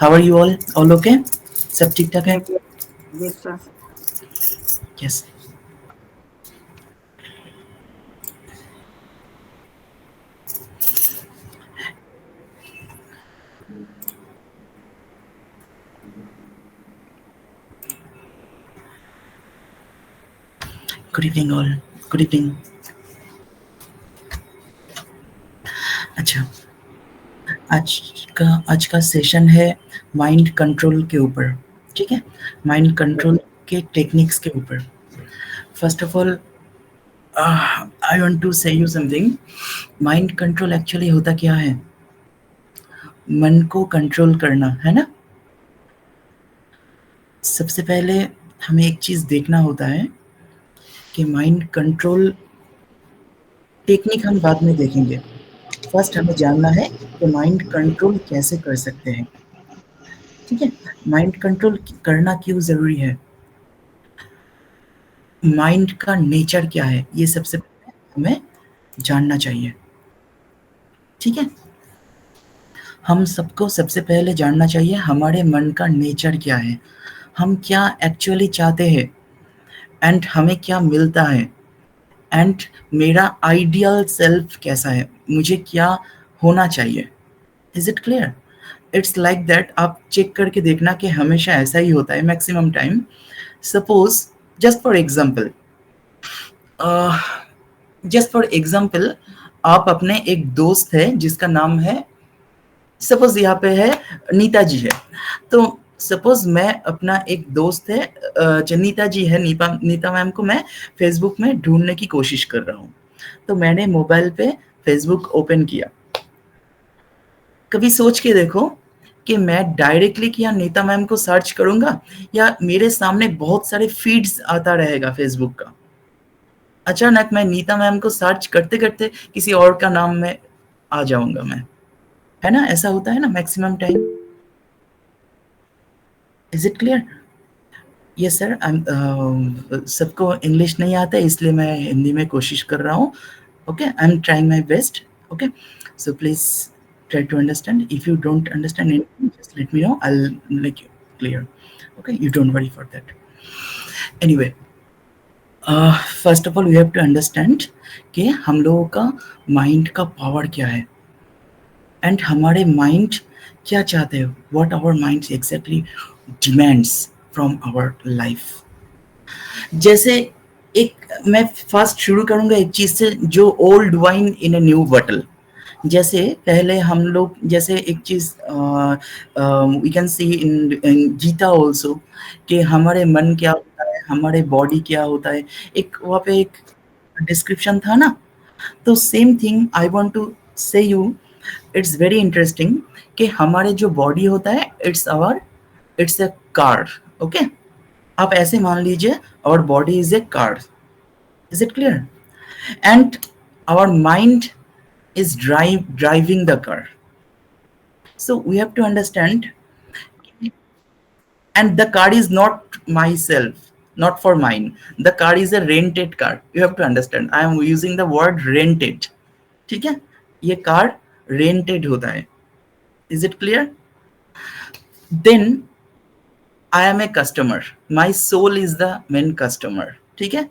How are you all okay? सब ठीक ठाक है? Yes, yes, yes, sir. Yes. Good evening all. Good evening. अच्छा, आज का सेशन है माइंड कंट्रोल के ऊपर. ठीक है, माइंड कंट्रोल के टेक्निक्स के ऊपर. First of all I want to say you something. Mind control actually होता क्या है? मन को कंट्रोल करना है ना. सबसे पहले हमें एक चीज देखना होता है कि माइंड कंट्रोल टेक्निक हम बाद में देखेंगे. फर्स्ट हमें जानना है कि माइंड कंट्रोल कैसे कर सकते हैं. ठीक है, माइंड कंट्रोल करना क्यों जरूरी है, माइंड का नेचर क्या है, ये सबसे पहले हमें जानना चाहिए. ठीक है, हम सबको सबसे पहले जानना चाहिए हमारे मन का नेचर क्या है, हम क्या एक्चुअली चाहते हैं, एंड हमें क्या मिलता है, एंड मेरा आइडियल सेल्फ कैसा है, मुझे क्या होना चाहिए. Is it clear? It's like that. आप चेक करके देखना कि हमेशा ऐसा ही होता है maximum time. Suppose, just for example, आप अपने एक दोस्त है जिसका नाम है, सपोज यहाँ पे है नीता जी है. तो सपोज मैं अपना एक दोस्त है, नीता जी है, नीता मैम को मैं फेसबुक में ढूंढने की कोशिश कर रहा हूँ. तो मैंने मोबाइल पे फेसबुक ओपन किया. कभी सोच के देखो कि मैं डायरेक्टली क्या नीता मैम को सर्च करूंगा, या मेरे सामने बहुत सारे फीड्स आता रहेगा फेसबुक का. अचानक मैं नीता मैम को सर्च करते करते किसी और का नाम में आ जाऊंगा मैं. है ना, ऐसा होता है ना maximum time. Is it clear? Yes sir. सबको इंग्लिश नहीं आता इसलिए मैं हिंदी में कोशिश कर रहा हूँ. Okay, I am trying my best. Okay, so please try to understand. If you don't understand anything, just let me know. I'll make you clear. Okay, you don't worry for that. Anyway, first of all, we have to understand कि हम लोगों का mind का power क्या है, and हमारे mind क्या चाहते हैं, what our mind exactly demands from our life. जैसे एक मैं फर्स्ट शुरू करूंगा एक चीज से, जो old wine in a new bottle. जैसे पहले हम लोग, जैसे एक चीज we can see in Gita also, कि हमारे मन क्या होता है, हमारे बॉडी क्या होता है, एक वहाँ पे एक डिस्क्रिप्शन था ना. तो same thing I want to say you. It's very interesting कि हमारे जो बॉडी होता है, इट्स अ कार. ओके, आप ऐसे मान लीजिए our body is a car. Is it clear? And our mind is driving the car. So we have to understand, and the car is not myself, not for mine. The car is a rented car. You have to understand. I am using the word rented. ठीक है, ये car rented होता है. Is it clear? Then I am a customer. My soul is the main customer. ठीक है,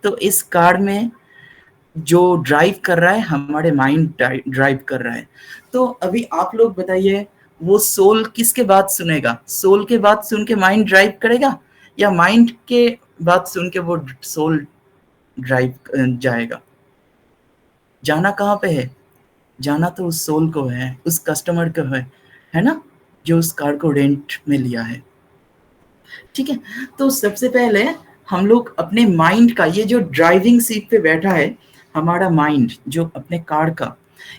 तो इस car में जो ड्राइव कर रहा है, हमारे माइंड ड्राइव कर रहा है. तो अभी आप लोग बताइए, वो सोल किसके बात सुनेगा? सोल के बात सुन के माइंड ड्राइव करेगा, या माइंड के बात सुन के वो सोल ड्राइव जाएगा? जाना कहाँ पे है? जाना तो उस सोल को है, उस कस्टमर को है ना, जो उस कार को रेंट में लिया है. ठीक है, तो सबसे पहले हम लोग अपने माइंड का, ये जो ड्राइविंग सीट पे बैठा है हमारा माइंड, जो अपने कार का,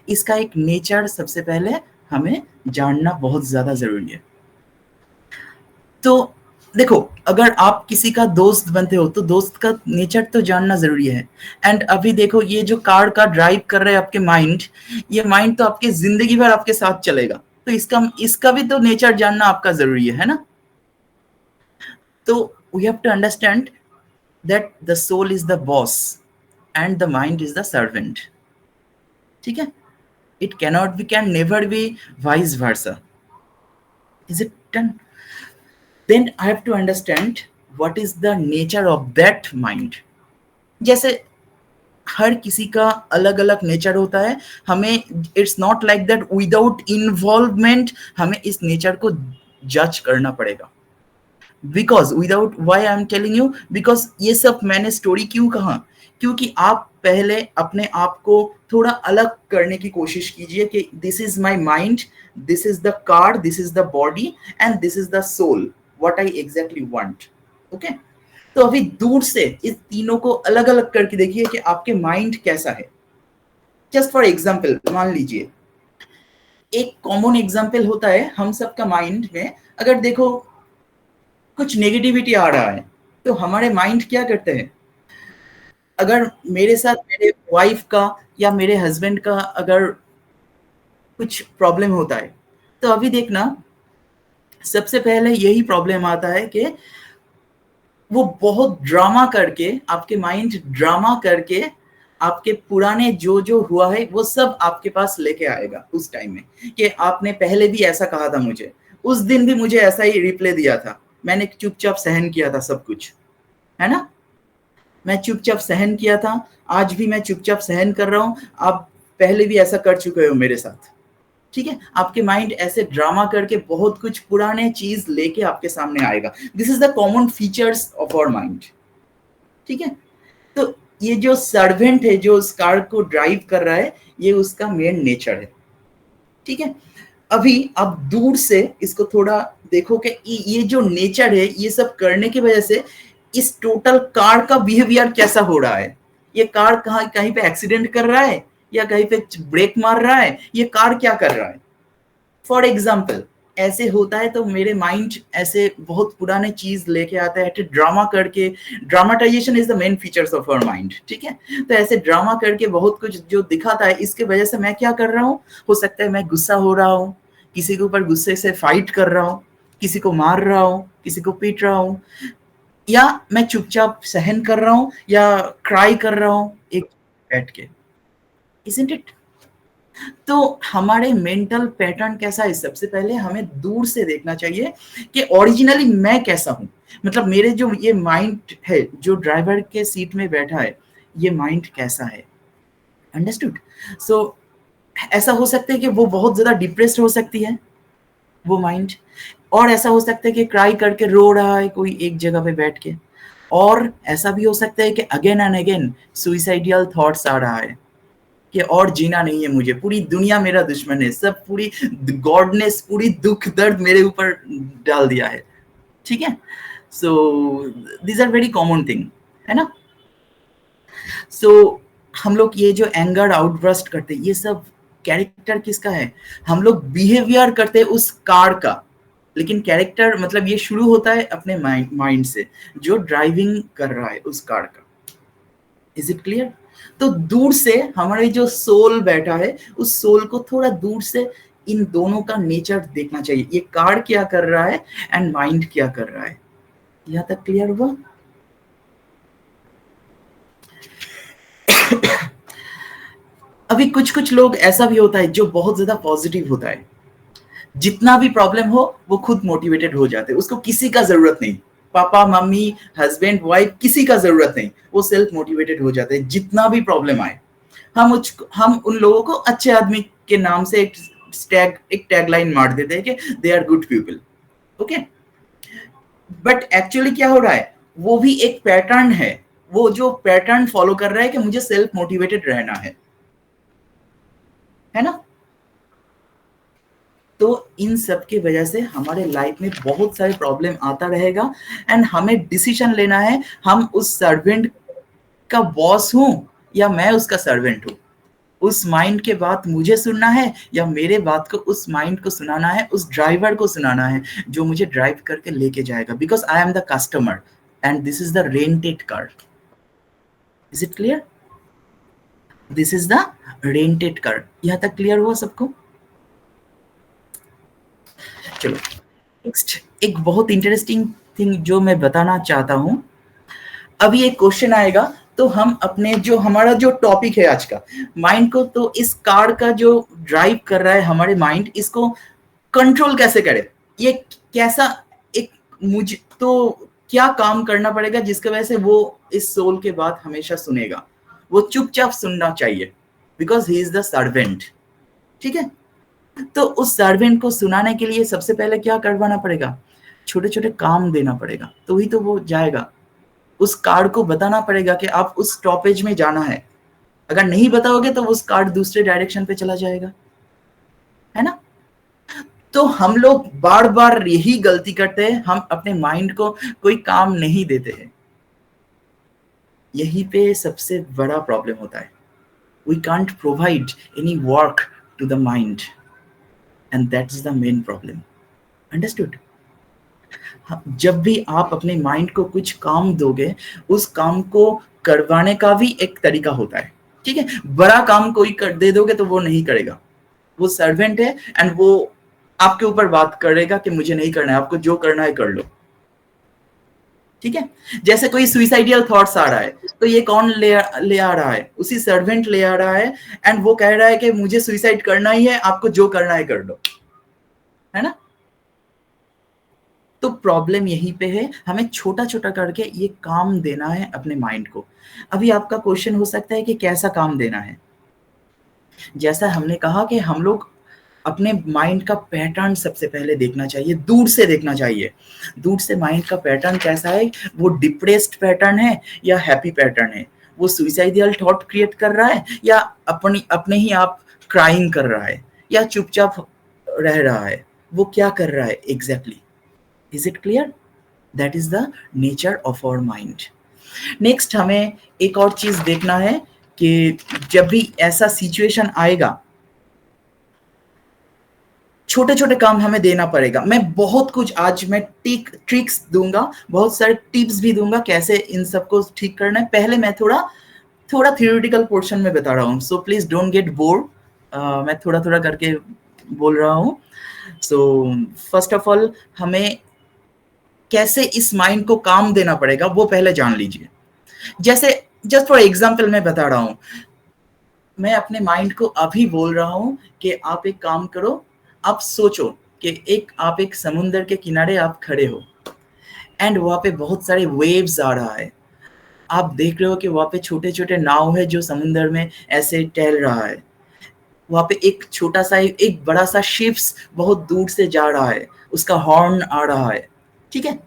इसका एक नेचर सबसे पहले हमें जानना बहुत ज्यादा जरूरी है. तो देखो, अगर आप किसी का दोस्त बनते हो तो दोस्त का नेचर तो जानना जरूरी है. एंड अभी देखो, ये जो कार का ड्राइव कर रहे हैं आपके माइंड, ये माइंड तो आपके जिंदगी भर आपके साथ चलेगा, तो इसका भी तो नेचर जानना आपका जरूरी है ना. तो we have to understand that the soul is the boss and the mind is the servant. ठीक है, it cannot be, can never be vice versa. Is it done? Then I have to understand what is the nature of that mind. जैसे हर किसी का अलग अलग nature होता है, हमें it's not like that without involvement हमें इस नेचर को जज करना पड़ेगा. Because without why I am telling you, because ये सब मैंने स्टोरी क्यों कहा, क्योंकि आप पहले अपने आप को थोड़ा अलग करने की कोशिश कीजिए कि this is my mind, this is the car, this is the body and this is the soul, what I exactly want. Okay, तो अभी दूर से इस तीनों को अलग अलग करके देखिए कि आपके माइंड कैसा है. जस्ट फॉर एग्जाम्पल मान लीजिए, एक कॉमन एग्जाम्पल होता है हम सबका माइंड में, अगर देखो कुछ नेगेटिविटी आ रहा है तो हमारे माइंड क्या करते हैं. अगर मेरे साथ मेरे वाइफ का या मेरे हस्बैंड का अगर कुछ प्रॉब्लम होता है, तो अभी देखना सबसे पहले यही प्रॉब्लम आता है कि वो बहुत ड्रामा करके, आपके माइंड ड्रामा करके आपके पुराने जो जो हुआ है वो सब आपके पास लेके आएगा उस टाइम में, कि आपने पहले भी ऐसा कहा था मुझे, उस दिन भी मुझे ऐसा ही रिप्लाई दिया था, मैंने चुपचाप सहन किया था सब कुछ, है ना. मैं चुपचाप सहन किया था, आज भी मैं चुपचाप सहन कर रहा हूँ, आप पहले भी ऐसा कर चुके हो मेरे साथ. ठीक है, आपके माइंड ऐसे ड्रामा करके बहुत कुछ पुराने चीज लेके आपके सामने आएगा. This is the common features of our mind. ठीक है, तो ये जो सर्वेंट है जो उस कार को ड्राइव कर रहा है, ये उसका मेन नेचर है. ठीक है, अभी आप दूर से इसको थोड़ा देखो कि ये जो नेचर है, ये सब करने की वजह से इस टोटल कार का बिहेवियर कैसा हो रहा है. ये कार कहीं पे एक्सीडेंट कर रहा है या कहीं पे ब्रेक मार रहा है, ये कार क्या कर रहा है. फॉर एग्जाम्पल ऐसे होता है तो मेरे माइंड ऐसे बहुत पुराने चीज लेके आता है, ड्रामा करके, dramatization is the main features of our mind. ठीक है, तो ऐसे ड्रामा करके बहुत कुछ जो दिखाता है, इसके वजह से मैं क्या कर रहा हूँ, हो सकता है मैं गुस्सा हो रहा हूँ, किसी के ऊपर गुस्से से फाइट कर रहा हूँ, किसी को मार रहा हूँ, किसी को पीट रहा हूँ, या मैं चुपचाप सहन कर रहा हूँ या क्राई कर रहा हूँ एक बैठ के. Isn't it? तो हमारे मेंटल पैटर्न कैसा है, सबसे पहले हमें दूर से देखना चाहिए कि ओरिजिनली मैं कैसा हूँ. मतलब मेरे जो ये माइंड है जो ड्राइवर के सीट में बैठा है, ये माइंड कैसा है. अंडरस्टूड. सो ऐसा हो सकता है कि वो बहुत ज्यादा डिप्रेस्ड हो सकती है वो माइंड, और ऐसा हो सकता है कि क्राई करके रो रहा है कोई एक जगह पे बैठ के, और ऐसा भी हो सकता है कि अगेन एंड अगेन सुइसाइडियल थॉट्स आ रहा है कि और जीना नहीं है मुझे, पूरी दुनिया मेरा दुश्मन है, सब पूरी गॉड ने पूरी दुख दर्द मेरे ऊपर डाल दिया है. ठीक है, so these are very common thing, है ना. सो हम लोग ये जो एंगर आउटबर्स्ट करते हैं, ये सब कैरेक्टर किसका है, हम लोग बिहेवियर करते हैं उस कार का, लेकिन कैरेक्टर मतलब ये शुरू होता है अपने माइंड से जो ड्राइविंग कर रहा है उस कार का. Is it clear. तो दूर से हमारे जो सोल बैठा है, उस सोल को थोड़ा दूर से इन दोनों का नेचर देखना चाहिए, ये कार क्या कर रहा है एंड माइंड क्या कर रहा है. यहां तक क्लियर हुआ. अभी कुछ कुछ लोग ऐसा भी होता है जो बहुत ज्यादा पॉजिटिव होता है, जितना भी प्रॉब्लम हो वो खुद मोटिवेटेड हो जाते हैं, उसको किसी का जरूरत नहीं, पापा मम्मी हस्बैंड वाइफ किसी का जरूरत नहीं, वो सेल्फ मोटिवेटेड हो जाते हैं. जितना भी प्रॉब्लम आए, हम उन लोगों को अच्छे आदमी के नाम से एक टैगलाइन मार देते हैं कि they are good people. Okay, but actually क्या हो रहा है, वो भी एक पैटर्न है, वो जो पैटर्न फॉलो कर रहा है कि मुझे सेल्फ मोटिवेटेड रहना है ना. तो इन सब की वजह से हमारे लाइफ में बहुत सारे प्रॉब्लम आता रहेगा, एंड हमें डिसीजन लेना है, हम उस सर्वेंट का बॉस हूं या मैं उसका सर्वेंट हूं. उस माइंड के बात मुझे सुनना है या मेरे बात को उस माइंड को सुनाना है, उस ड्राइवर को सुनाना है जो मुझे ड्राइव करके लेके जाएगा, because I am the customer and this is the rented car. Is it clear. This is the rented car. यहां तक क्लियर हुआ सबको. चलो नेक्स्ट एक बहुत इंटरेस्टिंग थिंग जो मैं बताना चाहता हूं. अभी एक क्वेश्चन आएगा तो हम अपने जो हमारा जो टॉपिक है आज का, माइंड को, तो इस कार का जो ड्राइव कर रहा है हमारे माइंड, इसको कंट्रोल कैसे करें. ये कैसा एक मुझे तो क्या काम करना पड़ेगा जिसकी वजह से वो इस सोल के बात हमेशा सुनेगा? वो चुपचाप सुनना चाहिए, because he is the servant. ठीक है, तो उस सर्वेंट को सुनाने के लिए सबसे पहले क्या करवाना पड़ेगा? छोटे छोटे काम देना पड़ेगा, तो ही तो वो जाएगा। उस कार्ड को बताना पड़ेगा कि आप उस स्टॉपेज में जाना है। अगर नहीं बताओगे तो उस कार्ड दूसरे डायरेक्शन पे चला जाएगा, है ना? तो हम लोग बार बार यही गलती करते हैं, हम अपने माइंड को कोई काम नहीं देते हैं। यही पे सबसे बड़ा प्रॉब्लम होता है। We can't provide any work to the mind, and that is the main problem. Understood? जब भी आप अपने माइंड को कुछ काम दोगे, उस काम को करवाने का भी एक तरीका होता है। ठीक है, बड़ा काम कोई कर दे दोगे तो वो नहीं करेगा, वो सर्वेंट है, एंड वो आपके ऊपर बात करेगा कि मुझे नहीं करना है, आपको जो करना है कर लो। ठीक है, जैसे कोई सुइसाइडियल थॉट्स आ रहा है, तो ये कौन ले आ रहा है? उसी सर्वेंट ले आ रहा है, एंड वो कह रहा है कि मुझे सुइसाइड करना ही है, आपको जो करना है कर लो, है ना? तो प्रॉब्लम यहीं पे है, हमें छोटा छोटा करके ये काम देना है अपने माइंड को। अभी आपका क्वेश्चन हो सकता है कि कैसा काम देना है? जैसा हमने कहा कि हम लोग अपने माइंड का पैटर्न सबसे पहले देखना चाहिए, दूर से देखना चाहिए। दूर से माइंड का पैटर्न कैसा है, वो डिप्रेस्ड पैटर्न है या हैप्पी पैटर्न है? वो सुइसाइडियल थॉट क्रिएट कर रहा है या अपने ही आप क्राइंग कर रहा है, या चुपचाप रह रहा है? वो क्या कर रहा है exactly? Is it clear? That is the nature of our mind. Next हमें एक और चीज देखना है कि जब भी ऐसा सिचुएशन आएगा, छोटे छोटे काम हमें देना पड़ेगा। मैं बहुत कुछ आज मैं ट्रिक्स दूंगा, बहुत सारे टिप्स भी दूंगा कैसे इन सबको ठीक करना है। पहले मैं थोड़ा थोड़ा थियोरिटिकल पोर्शन में बता रहा हूँ, so please don't get bored. मैं थोड़ा थोड़ा करके बोल रहा हूँ। सो फर्स्ट ऑफ ऑल हमें कैसे इस माइंड को काम देना पड़ेगा वो पहले जान लीजिए। जैसे जस्ट फॉर एग्जाम्पल मैं बता रहा हूँ, मैं अपने माइंड को अभी बोल रहा हूँ कि आप एक काम करो, आप सोचो कि आप एक समुंदर के किनारे आप खड़े हो, एंड वहाँ पे बहुत सारे वेव्स आ रहा है। आप देख रहे हो कि वहाँ पे छोटे छोटे नाव है जो समुंदर में ऐसे टहल रहा है। वहाँ पे एक छोटा सा एक बड़ा सा शिप्स बहुत दूर से जा रहा है, उसका हॉर्न आ रहा है। ठीक है,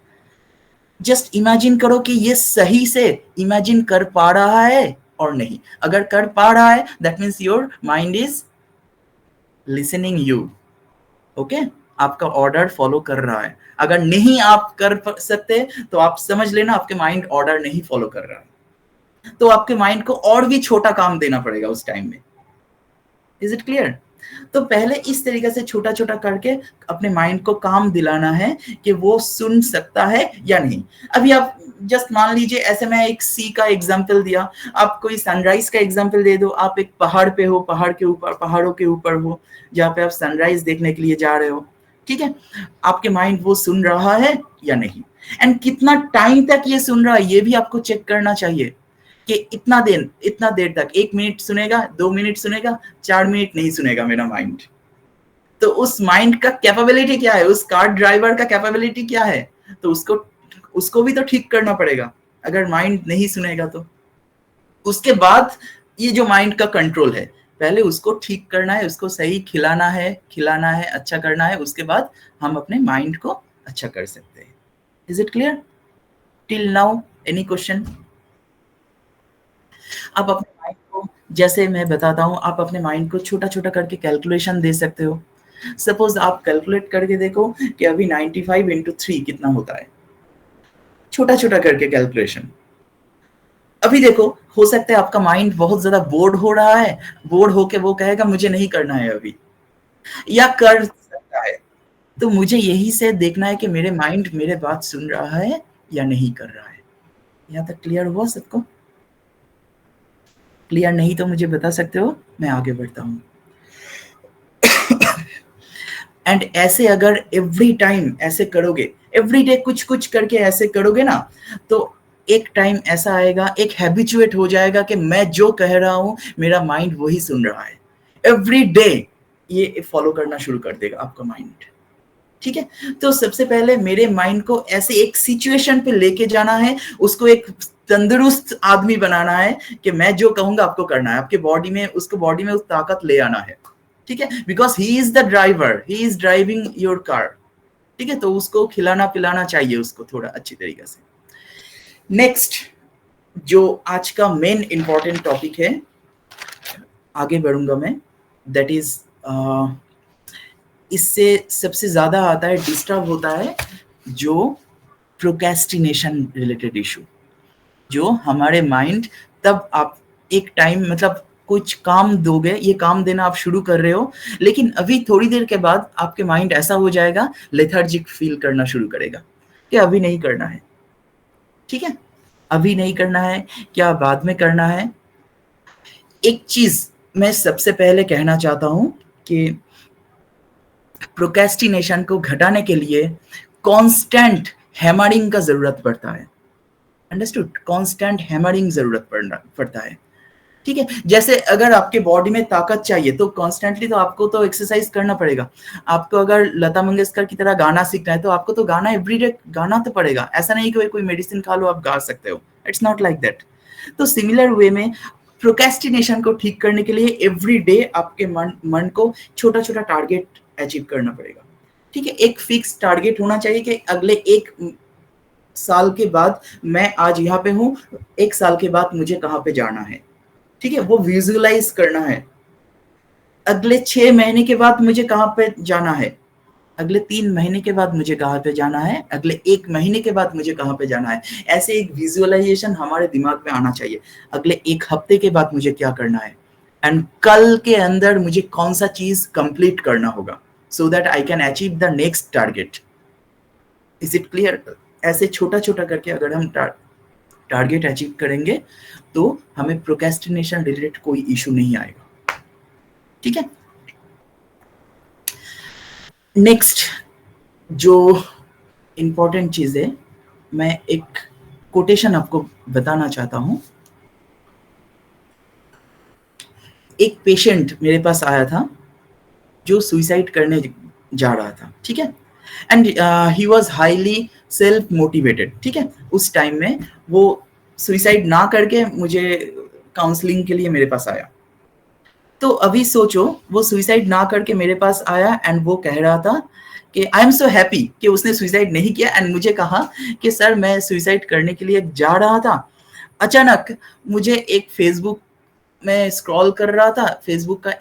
जस्ट इमेजिन करो कि ये सही से इमेजिन कर पा रहा है और नहीं। अगर कर पा रहा है that means your mind is listening you. Okay, आपका ऑर्डर फॉलो कर रहा है। अगर नहीं आप कर सकते तो आप समझ लेना आपके माइंड ऑर्डर नहीं फॉलो कर रहा है, तो आपके माइंड को और भी छोटा काम देना पड़ेगा उस टाइम में। Is it clear? तो पहले इस तरीके से छोटा छोटा करके अपने माइंड को काम दिलाना है कि वो सुन सकता है या नहीं। अभी आप जस्ट मान लीजिए, ऐसे मैं एक सी का एग्जांपल दिया, आप कोई सनराइज का एग्जांपल दे दो। आप एक पहाड़ पे हो, पहाड़ के ऊपर, पहाड़ों के ऊपर हो, जहाँ पे आप सनराइज देखने के लिए जा रहे हो। ठीक है, आपके माइंड वो सुन रहा है या नहीं, एंड कितना टाइम तक ये सुन रहा है ये भी आपको चेक करना चाहिए कि इतना देर तक, 1 मिनट सुनेगा, 2 मिनट सुनेगा, 4 मिनट नहीं सुनेगा मेरा माइंड। तो उस माइंड का कैपेबिलिटी क्या है, उस कार ड्राइवर का कैपेबिलिटी क्या है? तो उसको भी तो ठीक करना पड़ेगा। अगर माइंड नहीं सुनेगा तो उसके बाद ये जो माइंड का कंट्रोल है, पहले उसको ठीक करना है, उसको सही खिलाना है, अच्छा करना है, उसके बाद हम अपने माइंड को अच्छा कर सकते हैं। Is it clear till now? Any question? आप अपने माइंड को, जैसे मैं बताता हूँ, आप अपने माइंड को छोटा छोटा करके कैलकुलेशन दे सकते हो। सपोज आप कैलकुलेट करके देखो कि अभी 95 इंटू 3 कितना होता है। छोटा छोटा करके कैलकुलेशन। अभी देखो, हो सकता है आपका माइंड बहुत ज्यादा बोर्ड हो रहा है, बोर्ड होके वो कहेगा मुझे नहीं करना है अभी, या कर सकता है। तो मुझे यही से देखना है कि मेरे माइंड मेरे बात सुन रहा है या नहीं कर रहा है। यहाँ तक क्लियर हुआ सबको? क्लियर नहीं तो मुझे बता सकते हो, मैं आगे बढ़ता हूँ। एंड ऐसे अगर एवरी टाइम ऐसे करोगे, एवरी डे कुछ कुछ करके ऐसे करोगे ना, तो एक टाइम ऐसा आएगा, एक हैबिचुएट हो जाएगा कि मैं जो कह रहा हूँ मेरा माइंड वही सुन रहा है। एवरी डे ये फॉलो करना शुरू कर देगा आपका माइंड। ठीक है, तो सबसे पहले मेरे माइंड को ऐसे एक सिचुएशन पे लेके जाना है, उसको एक तंदुरुस्त आदमी बनाना है कि मैं जो कहूंगा आपको करना है, आपके बॉडी में, उसको बॉडी में उस ताकत ले आना है, ठीक है, because he is the driver, he is driving your car, ठीक है, तो उसको खिलाना पिलाना चाहिए उसको थोड़ा अच्छी तरीके से। नेक्स्ट जो आज का मेन इंपॉर्टेंट टॉपिक है, आगे बढ़ूंगा मैं, दैट इज इससे सबसे ज्यादा आता है, डिस्टर्ब होता है जो प्रोक्रेस्टिनेशन रिलेटेड इशू, जो हमारे माइंड, तब आप एक टाइम मतलब कुछ काम दोगे, ये काम देना आप शुरू कर रहे हो, लेकिन अभी थोड़ी देर के बाद आपके माइंड ऐसा हो जाएगा, लेथार्जिक फील करना शुरू करेगा कि अभी नहीं करना है, ठीक है, अभी नहीं करना है, क्या बाद में करना है। एक चीज मैं सबसे पहले कहना चाहता हूं कि प्रोक्रेस्टिनेशन को घटाने के लिए कांस्टेंट हैमरिंग का जरूरत पड़ता है, अंडरस्टूड, कांस्टेंट हैमरिंग जरूरत पड़ता है, ठीक है, जैसे अगर आपके बॉडी में ताकत चाहिए तो कॉन्स्टेंटली तो आपको तो एक्सरसाइज करना पड़ेगा, आपको अगर लता मंगेशकर की तरह गाना सीखना है तो आपको तो गाना एवरीडे गाना तो पड़ेगा, ऐसा नहीं कि कोई मेडिसिन खा लो आप गा सकते हो, इट्स नॉट लाइक दैट। तो सिमिलर वे में प्रोक्रेस्टिनेशन को ठीक करने के लिए एवरी डे आपके मन को छोटा छोटा टारगेट अचीव करना पड़ेगा, ठीक है, एक फिक्स टारगेट होना चाहिए कि अगले एक साल के बाद मैं आज यहाँ पे हूँ, एक साल के बाद मुझे कहाँ पे जाना है, ठीक है, वो विजुअलाइज करना है, अगले 6 महीने के बाद मुझे कहाँ पे जाना है, अगले 3 महीने के बाद मुझे कहाँ पे जाना है, अगले 1 महीने के बाद मुझे कहाँ पे जाना है, ऐसे एक विजुअलाइजेशन हमारे दिमाग में आना चाहिए, अगले 1 हफ्ते के बाद मुझे क्या करना है, एंड कल के अंदर मुझे कौन सा चीज कंप्लीट करना होगा, so that I can achieve the next target. Is it clear? ऐसे छोटा छोटा करके अगर हम टारगेट अचीव करेंगे तो हमें प्रोक्रेस्टिनेशन रिलेटेड कोई इशू नहीं आएगा, ठीक है। नेक्स्ट जो इंपॉर्टेंट चीज है, मैं एक कोटेशन आपको बताना चाहता हूं। एक पेशेंट मेरे पास आया था जो सुइसाइड करने जा रहा था, ठीक है, and he was highly self motivated, ठीक है, उस टाइम में वो सुइसाइड ना करके मुझे काउंसलिंग के लिए मेरे पास आया। तो अभी सोचो, वो सुइसाइड ना करके मेरे पास आया एंड वो कह रहा था कि आई एम सो हैप्पी कि उसने सुइसाइड नहीं किया, एंड मुझे कहा कि सर मैं सुइसाइड करने के लिए जा रहा था, अचानक मुझे एक फेसबुक में स्क्रॉल कर रहा था, फेसबुक का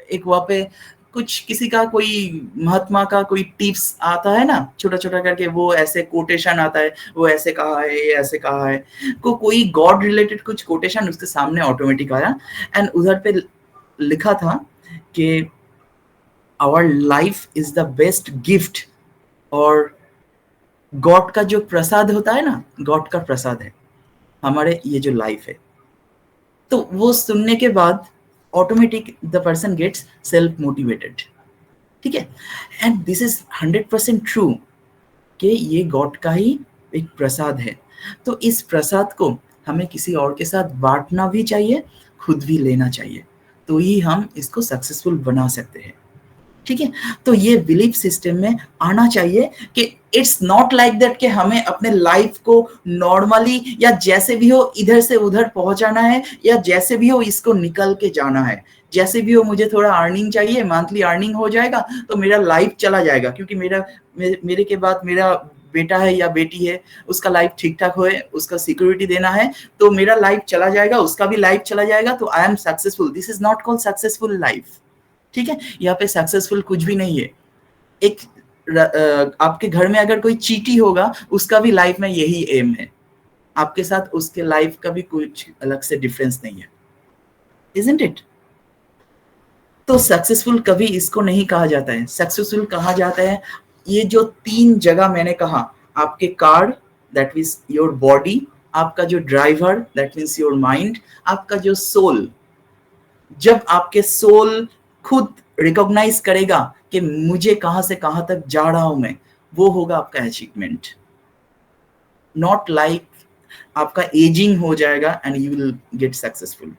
एक वहाँ पे कुछ किसी का कोई महात्मा का कोई टिप्स आता है ना, छोटा छोटा करके वो ऐसे कोटेशन आता है, वो ऐसे कहा है, ये ऐसे कहा है, कोई गॉड रिलेटेड कुछ कोटेशन उसके सामने ऑटोमेटिक आया, एंड उधर पे लिखा था कि our life is the best gift, और गॉड का जो प्रसाद होता है ना, गॉड का प्रसाद है हमारे ये जो लाइफ है। तो वो सुनने के बाद automatic the person gets self motivated, ठीक है, एंड दिस इज 100% ट्रू कि ये गॉड का ही एक प्रसाद है। तो इस प्रसाद को हमें किसी और के साथ बांटना भी चाहिए, खुद भी लेना चाहिए, तो ही हम इसको सक्सेसफुल बना सकते हैं, ठीक है। तो ये बिलीफ सिस्टम में आना चाहिए कि इट्स नॉट लाइक दैट कि हमें अपने लाइफ को नॉर्मली या जैसे भी हो इधर से उधर पहुंचाना है, या जैसे भी हो इसको निकल के जाना है, जैसे भी हो मुझे थोड़ा अर्निंग चाहिए, मंथली अर्निंग हो जाएगा तो मेरा लाइफ चला जाएगा, क्योंकि मेरे के बाद मेरा बेटा है या बेटी है, उसका लाइफ ठीक ठाक होए, उसका सिक्योरिटी देना है, तो मेरा लाइफ चला जाएगा, उसका भी लाइफ चला जाएगा, तो I am successful. This is not called successful life, ठीक है, यहाँ पे सक्सेसफुल कुछ भी नहीं है। एक आपके घर में अगर कोई चीटी होगा, उसका भी लाइफ में यही एम है, आपके साथ उसके लाइफ का भी कुछ अलग से डिफरेंस नहीं है, इजंट इट? तो सक्सेसफुल कभी इसको नहीं कहा जाता है, सक्सेसफुल कहा जाता है ये जो 3 जगह मैंने कहा, आपके car that means your body, आपका जो driver that means your mind, आपका जो सोल। जब आपके सोल खुद रिकॉग्नाइज करेगा कि मुझे कहां से कहां तक जा रहा हूं मैं, वो होगा आपका अचीवमेंट, नॉट लाइक आपका एजिंग हो जाएगा and you will get successful.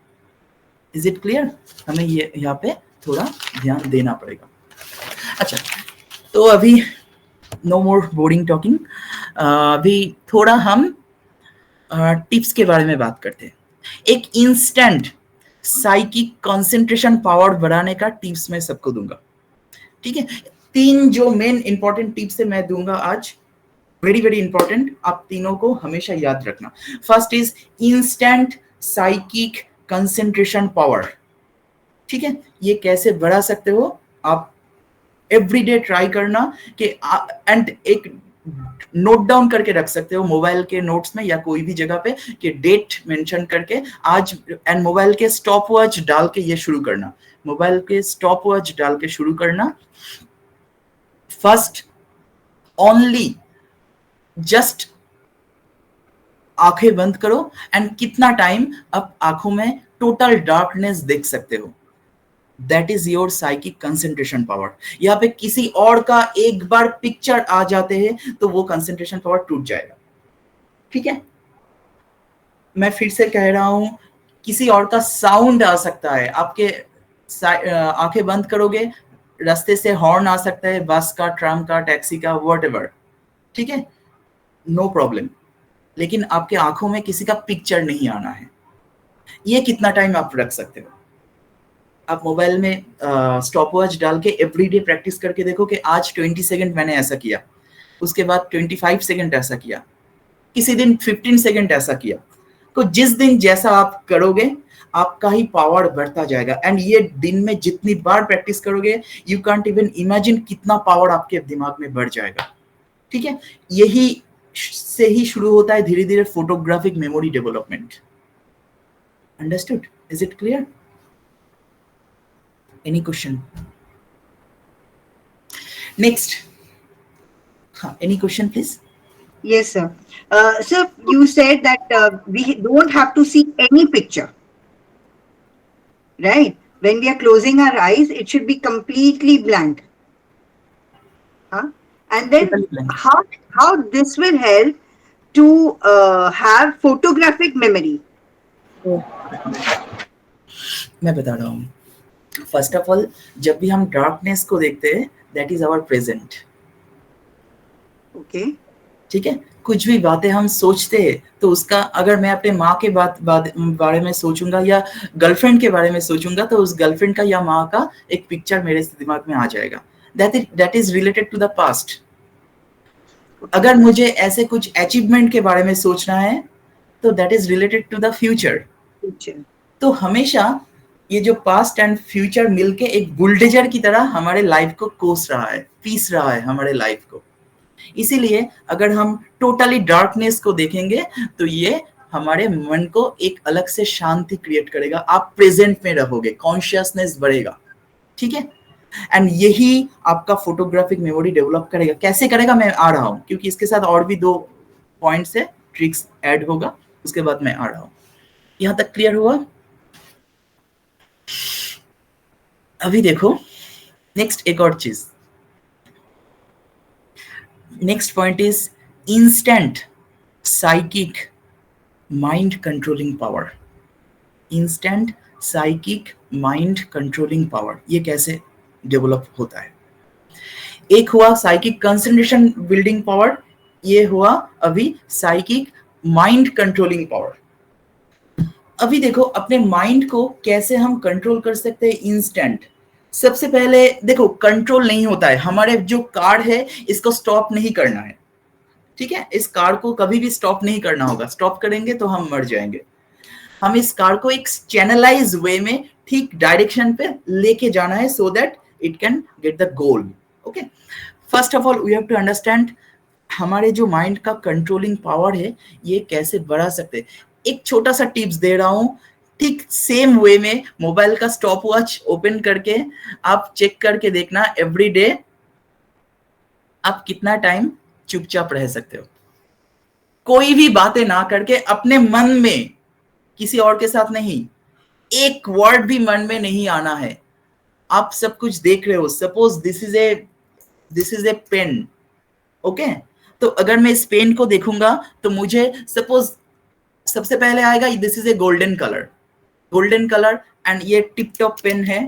Is it clear? हमें ये यहाँ पे थोड़ा ध्यान देना पड़ेगा। अच्छा, तो अभी नो मोर बोरिंग टॉकिंग, अभी थोड़ा हम टिप्स के बारे में बात करते हैं। एक इंस्टेंट साइकिक कंसंट्रेशन पावर बढ़ाने का टिप्स मैं सबको दूंगा, ठीक है। 3 जो मेन इंपॉर्टेंट टिप्स है मैं दूंगा आज, वेरी वेरी इंपॉर्टेंट, आप तीनों को हमेशा याद रखना। First is instant psychic concentration power, ठीक है। ये कैसे बढ़ा सकते हो आप, एवरीडे ट्राई करना कि एंड एक नोट डाउन करके रख सकते हो मोबाइल के नोट्स में या कोई भी जगह पे, कि डेट मेंशन करके आज, एंड मोबाइल के स्टॉप वॉच डाल के ये शुरू करना, मोबाइल के स्टॉप वॉच डाल के शुरू करना। फर्स्ट ओनली जस्ट आंखें बंद करो एंड कितना टाइम आप आंखों में टोटल डार्कनेस देख सकते हो, that is your psychic concentration power. यहाँ पे किसी और का एक बार पिक्चर आ जाते हैं तो वो कंसंट्रेशन पावर टूट जाएगा, ठीक है। मैं फिर से कह रहा हूं, किसी और का साउंड आ सकता है, आपके आंखें बंद करोगे, रास्ते से हॉर्न आ सकता है, बस का, ट्राम का, टैक्सी का, व्हाटएवर, ठीक है, नो प्रॉब्लम, लेकिन आपके आंखों में किसी का पिक्चर नहीं आना है। ये कितना टाइम आप रख सकते हो? आप मोबाइल में स्टॉप वॉच डाल के एवरीडे प्रैक्टिस करके देखो कि आज 20 सेकंड मैंने ऐसा किया, उसके बाद 25 सेकंड ऐसा किया, किसी दिन 15 सेकंड ऐसा किया। तो जिस दिन जैसा आप करोगे आपका ही पावर बढ़ता जाएगा, एंड ये दिन में जितनी बार प्रैक्टिस करोगे यू कांट इवन इमेजिन कितना पावर आपके दिमाग में बढ़ जाएगा, ठीक है। यही से ही शुरू होता है धीरे धीरे photographic memory development. Understood? Is it clear? Any question? Next. Any question, please? Yes, sir. Sir, you said that we don't have to see any picture, right? When we are closing our eyes, it should be completely blank. Huh? And then how this will help to have photographic memory? मैं बता रहा हूँ। First of all, जब भी हम darkness को देखते हैं that is our present, okay, ठीक है। कुछ भी बातें हम सोचते हैं तो उसका, अगर मैं अपने माँ के बारे में सोचूंगा या गर्लफ्रेंड के बारे में सोचूंगा तो उस गर्लफ्रेंड का या माँ का एक पिक्चर मेरे दिमाग में आ जाएगा, that is related to the past. अगर मुझे ऐसे कुछ अचीवमेंट के बारे में सोचना है तो that is related to the future. तो हमेशा ये जो पास्ट एंड फ्यूचर मिलके एक बुलडोजर की तरह हमारे लाइफ को कोस रहा है, पीस रहा है हमारे लाइफ को। इसीलिए अगर हम टोटली डार्कनेस को देखेंगे तो ये हमारे मन को एक अलग से शांति क्रिएट करेगा, आप प्रेजेंट में रहोगे, कॉन्शियसनेस बढ़ेगा, ठीक है। एंड यही आपका फोटोग्राफिक मेमोरी डेवलप करेगा। कैसे करेगा मैं आ रहा हूँ, क्योंकि इसके साथ और भी 2 पॉइंट्स है, ट्रिक्स ऐड होगा, उसके बाद मैं आ रहा हूँ। यहाँ तक क्लियर हुआ? अभी देखो नेक्स्ट एक और चीज, next point is instant psychic mind controlling power. Instant psychic mind controlling power, ये कैसे डेवलप होता है? एक हुआ साइकिक कंसंट्रेशन बिल्डिंग पावर, ये हुआ अभी साइकिक माइंड कंट्रोलिंग पावर। अभी देखो अपने माइंड को कैसे हम कंट्रोल कर सकते हैं इंस्टेंट। सबसे पहले देखो, कंट्रोल नहीं होता है, हमारे जो कार है इसको स्टॉप नहीं करना है, ठीक है। इस कार को कभी भी स्टॉप नहीं करना होगा, स्टॉप करेंगे तो हम मर जाएंगे। हम इस कार को एक चैनलाइज वे में ठीक डायरेक्शन पे लेके जाना है so that it can get the goal, okay. First of all we have to understand हमारे जो माइंड का कंट्रोलिंग पावर है ये कैसे बढ़ा सकते हैं। एक छोटा सा टिप्स दे रहा हूं, ठीक सेम वे में मोबाइल का स्टॉप वॉच ओपन करके आप चेक करके देखना एवरी डे आप कितना टाइम चुपचाप रह सकते हो, कोई भी बातें ना करके, अपने मन में, किसी और के साथ नहीं, एक वर्ड भी मन में नहीं आना है। आप सब कुछ देख रहे हो, suppose this is a pen, okay. तो अगर मैं इस पेन को देखूंगा तो मुझे सपोज सबसे पहले आएगा this is A golden colour, and ये टिप टॉप पेन है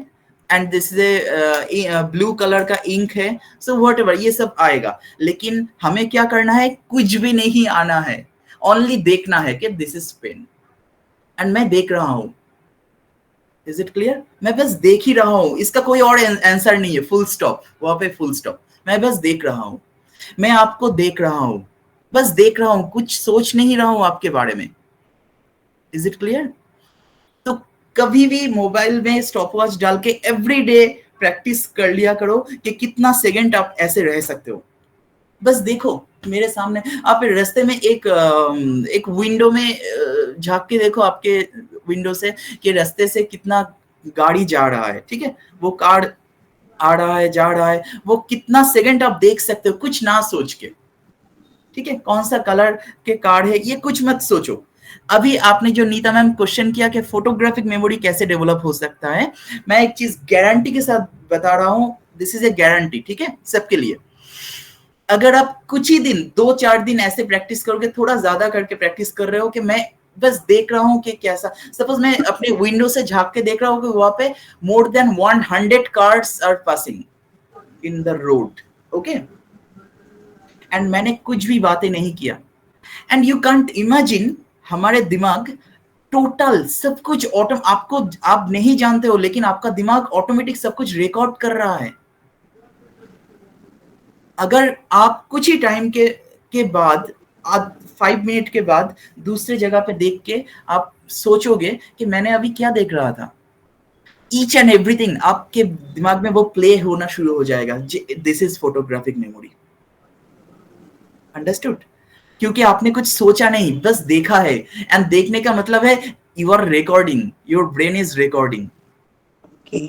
and this is blue colour का इंक है, सो व्हाटएवर ये सब आएगा, लेकिन हमें क्या करना है, कुछ भी नहीं आना है, ओनली देखना है कि दिस इज पेन एंड मैं देख रहा हूं। Is it clear? मैं बस देख ही रहा हूं, इसका कोई और आंसर नहीं है, फुल स्टॉप, वहां पे फुल स्टॉप। मैं बस देख रहा हूं, मैं आपको देख रहा हूं, बस देख रहा हूं, कुछ सोच नहीं रहा हूं आपके बारे में। Is it clear? तो कभी भी मोबाइल में स्टॉप वॉच डाल के एवरी डे प्रैक्टिस कर लिया करो कि कितना सेकंड आप ऐसे रह सकते हो। बस देखो मेरे सामने, आप रास्ते में एक विंडो में झांक के देखो आपके विंडो से कि रास्ते से कितना गाड़ी जा रहा है, ठीक है, वो कार आ रहा है जा रहा है, वो कितना सेकंड आप देख सकते हो कुछ ना सोच के, ठीक है, कौन सा कलर के कार है ये कुछ मत सोचो। अभी आपने जो नीता मैम क्वेश्चन किया कि फोटोग्राफिक मेमोरी कैसे डेवलप हो सकता है, मैं एक चीज गारंटी के साथ बता रहा हूं, दिस इज ए गारंटी, ठीक है, सबके लिए। अगर आप कुछ ही दिन 2-4 दिन ऐसे प्रैक्टिस करोगे, थोड़ा ज्यादा करके प्रैक्टिस कर रहे हो कि मैं बस देख रहा हूं कि कैसा, सपोज मैं अपने विंडो से झांक के देख रहा हूं कि वहां पे more than 100 cars are passing in the road, okay, and मैंने कुछ भी बातें नहीं किया, एंड यू कांट इमेजिन हमारे दिमाग टोटल सब कुछ ऑटो, आपको आप नहीं जानते हो लेकिन आपका दिमाग ऑटोमेटिक सब कुछ रिकॉर्ड कर रहा है। अगर आप कुछ ही टाइम के बाद, 5 मिनट के बाद दूसरे जगह पे देख के आप सोचोगे कि मैंने अभी क्या देख रहा था, ईच एंड एवरीथिंग आपके दिमाग में वो प्ले होना शुरू हो जाएगा। This is photographic memory, understood? क्योंकि आपने कुछ सोचा नहीं, बस देखा है, एंड देखने का मतलब है you are recording, your brain is recording, Okay.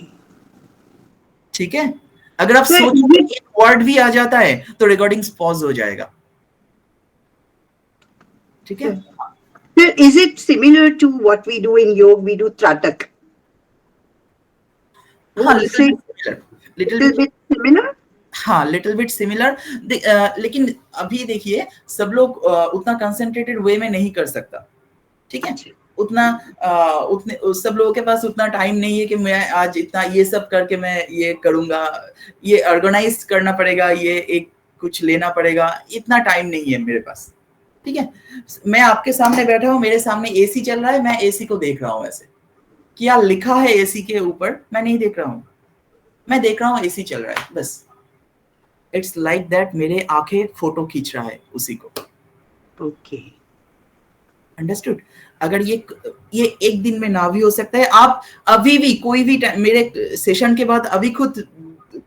ठीक है। अगर आप So सोचोगे एक वर्ड भी आ जाता है तो रिकॉर्डिंग पॉज हो जाएगा, ठीक है। is it similar to what we do in yoga? We do tratak. हाँ, Is it little little bit, bit similar? हाँ लिटिल बिट सिमिलर, लेकिन अभी देखिए सब लोग उतना कंसंट्रेटेड वे में नहीं कर सकता, ठीक है, उतना उतने सब लोगों के पास उतना टाइम नहीं है कि मैं आज इतना ये सब करके मैं ये करूंगा, ये ऑर्गेनाइज करना पड़ेगा, ये एक कुछ लेना पड़ेगा, इतना टाइम नहीं है मेरे पास, ठीक है। मैं आपके सामने बैठा हूँ, मेरे सामने एसी चल रहा है, मैं एसी को देख रहा हूँ, ऐसे क्या लिखा है एसी के ऊपर मैं नहीं देख रहा हूँ, मैं देख रहा हूँ एसी चल रहा है, बस इट्स लाइक दैट, मेरे आंखें फोटो खींच रहा है उसी को, Okay. अंडरस्टूड? अगर ये एक दिन में ना भी हो सकता है, आप अभी भी कोई भी मेरे सेशन के बाद अभी खुद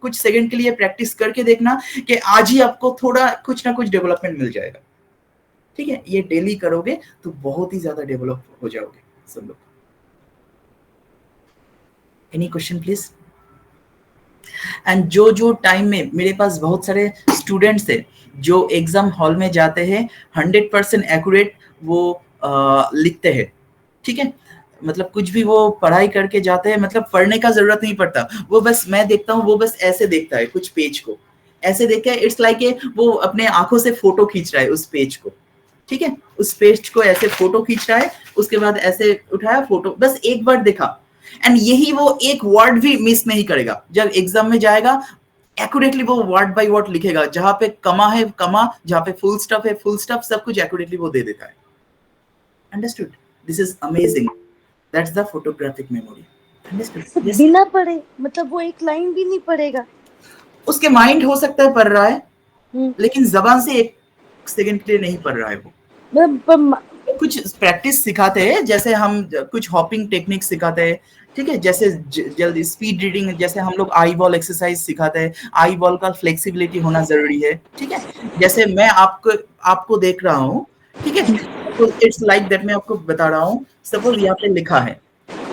कुछ सेकंड के लिए प्रैक्टिस करके देखना कि आज ही आपको थोड़ा कुछ ना कुछ डेवलपमेंट मिल जाएगा, ठीक है। ये डेली करोगे तो बहुत ही ज्यादा डेवलप हो जाओगे सब लोग। Any question please? एंड जो टाइम में मेरे पास बहुत सारे स्टूडेंट्स थे जो एग्जाम हॉल में जाते हैं 100% एक्यूरेट वो लिखते हैं, ठीक है, मतलब कुछ भी वो पढ़ाई करके जाते हैं, मतलब पढ़ने का जरूरत नहीं पड़ता, वो बस मैं देखता हूँ वो बस ऐसे देखता है कुछ पेज को, ऐसे देख के इट्स लाइक वो अपने आंखों से फोटो खींच रहा है उस पेज को, ठीक है, उस पेज को ऐसे फोटो खींच रहा है, उसके बाद ऐसे उठाया फोटो, बस एक बार देखा, एंड यही वो एक वर्ड भी मिस नहीं करेगा, जब एग्जाम में जाएगा एक्यूरेटली वो वर्ड बाय वर्ड लिखेगा, जहां पे कमा है कमा, जहां पे फुल स्टॉप है फुल स्टॉप, सब कुछ एक्यूरेटली वो दे देता है, understood? This is amazing, that's the photographic memory, understood? Yes, बिना पढ़े मतलब वो एक लाइन भी नहीं पढ़ेगा, उसके माइंड हो सकता है पढ़ रहा है, लेकिन जबान से एक सेकंड के लिए नहीं पढ़ रहा है वो। कुछ प्रैक्टिस सिखाते हैं, जैसे हम कुछ हॉपिंग टेक्निक सिखाते हैं, ठीक है, जैसे जल्दी स्पीड रीडिंग, जैसे हम लोग आई बॉल एक्सरसाइज सिखाते हैं, आई बॉल का फ्लेक्सिबिलिटी होना जरूरी है, ठीक है, जैसे मैं आपको देख रहा हूँ, ठीक है, तो इट्स लाइक दैट, मैं आपको बता रहा हूँ, सपोज यहाँ पे लिखा है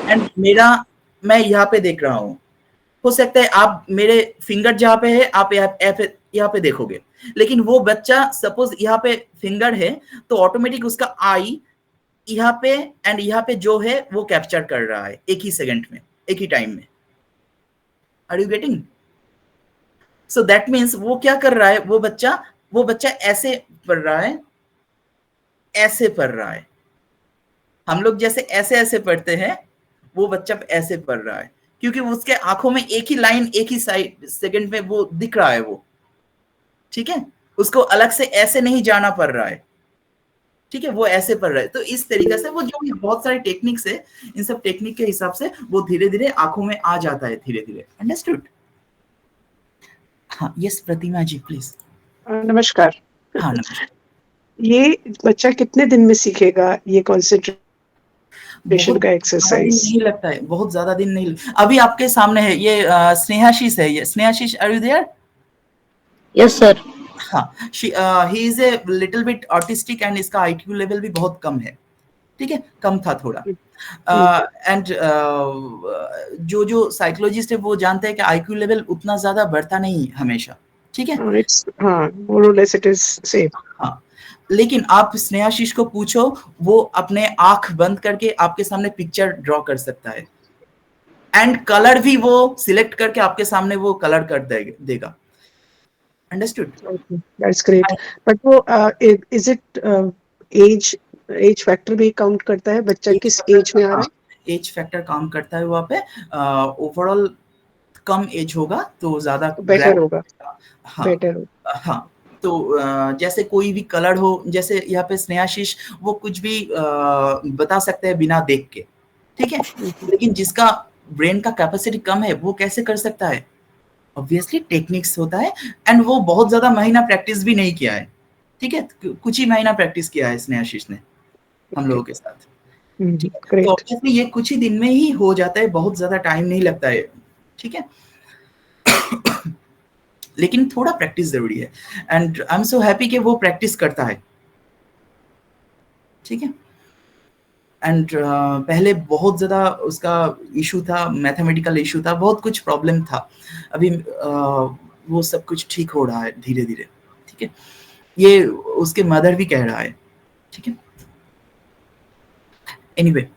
एंड मैं यहाँ पे देख रहा हूँ, हो सकता है आप मेरे फिंगर जहाँ पे है आप यहाँ पे देखोगे, लेकिन वो बच्चा सपोज यहाँ पे फिंगर है तो ऑटोमेटिक उसका आई यहाँ पे एंड यहाँ पे जो है वो कैप्चर कर रहा है एक ही सेकंड में, एक ही टाइम में। Are you getting? So that means वो क्या कर रहा है, वो बच्चा ऐसे पढ़ रहा है, ऐसे पढ़ रहा है, हम लोग जैसे ऐसे ऐसे पढ़ते हैं, वो बच्चा ऐसे पढ़ रहा है, क्योंकि उसके आंखों में एक ही लाइन एक ही साइड सेकंड में वो दिख रहा है वो, ठीक है, उसको अलग से ऐसे नहीं जाना पड़ रहा है, ठीक है, वो ऐसे पढ़ रहा है। तो इस तरीके से वो जो भी बहुत सारे टेक्निक्स है, इन सब टेक्निक के हिसाब से वो धीरे धीरे आंखों में आ जाता है, धीरे धीरे। अंडरस्टूड? हाँ, यस प्रतिमा जी प्लीज। नमस्कार। हाँ नमस्कार। ये बच्चा कितने दिन में सीखेगा ये कंसंट्रेशन बहुत का ज्यादा दिन एक्सरसाइज? नहीं लगता है, बहुत ज्यादा दिन नहीं अभी आपके सामने है ये स्नेहाशीष है, ये Snehashish, are you there? Yes sir. हाँ, he is a little bit autistic and इसका आईक्यू लेवल भी बहुत कम है, ठीक है, कम था थोड़ा। एंड जो जो साइकोलॉजिस्ट है वो जानते हैं कि आईक्यू लेवल उतना ज्यादा बढ़ता नहीं हमेशा, ठीक है। इट्स मोर और लेस इट इज सेम। हाँ, लेकिन आप स्नेहाशीष को पूछो, वो अपने आंख बंद करके आपके सामने पिक्चर ड्रॉ कर सकता है, एंड कलर भी वो सिलेक्ट करके आपके सामने वो कलर कर देगा। अंडरस्टूड? That's great. बट वो इज इट एज फैक्टर भी काउंट करता है? बच्चा किस एज में आ रहा है? एज फैक्टर काम करता है वहाँ पे। ओवरऑल कम एज होगा तो ज्यादा बेटर होगा। हाँ बेटर होगा। हाँ, तो जैसे कोई भी कलर हो, जैसे यहाँ पे स्नेहाशीष वो कुछ भी बता सकते हैं बिना देख के, ठीक है, लेकिन जिसका ब्रेन का कैपेसिटी कम है वो कैसे कर सकता है? ऑब्वियसली टेक्निक्स होता है, एंड वो बहुत ज्यादा महीना प्रैक्टिस भी नहीं किया है, ठीक है, कुछ ही महीना प्रैक्टिस किया है स्नेहाशीष ने हम लोगों के साथ, ठीक है। तो ऑब्वियसली ये कुछ ही दिन में ही हो जाता है, बहुत ज्यादा टाइम नहीं लगता है, ठीक है। लेकिन थोड़ा प्रैक्टिस जरूरी है, and I am so happy कि वो प्रैक्टिस करता है, ठीक है। एंड पहले बहुत ज्यादा उसका इशू था, मैथमेटिकल इशू था, बहुत कुछ प्रॉब्लम था, अभी वो सब कुछ ठीक हो रहा है धीरे धीरे, ठीक है, ये उसके मदर भी कह रहा है, ठीक है। एनीवे,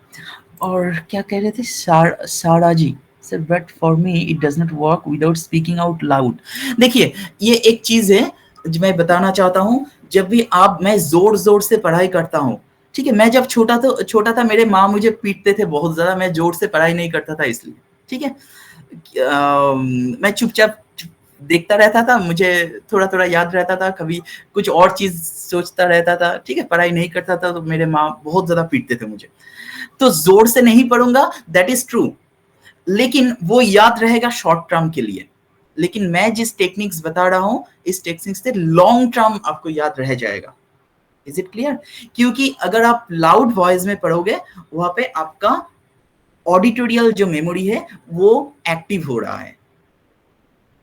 और क्या कह रहे थे? सारा जी sir, but for me it does not work without speaking out loud. देखिए, ये एक चीज है जो मैं बताना चाहता हूँ, जब भी मैं जोर जोर से पढ़ाई करता हूँ, ठीक है, मैं जब छोटा था मेरे माँ मुझे पीटते थे बहुत ज्यादा, मैं जोर से पढ़ाई नहीं करता था इसलिए, ठीक है। मैं चुपचाप देखता रहता था, मुझे थोड़ा थोड़ा याद रहता था, कभी कुछ और चीज सोचता रहता था, ठीक है, पढ़ाई नहीं करता था, तो मेरे माँ बहुत ज्यादा पीटते थे मुझे। तो जोर से नहीं पढ़ूंगा, दैट इज ट्रू, लेकिन वो याद रहेगा शॉर्ट टर्म के लिए। लेकिन मैं जिस टेक्निक्स बता रहा हूं, इस टेक्निक्स से लॉन्ग टर्म आपको याद रह जाएगा। Is it clear? क्योंकि अगर आप लाउड वॉइस में पढ़ोगे, वहां पे आपका ऑडिटोरियल जो मेमोरी है वो एक्टिव हो रहा है,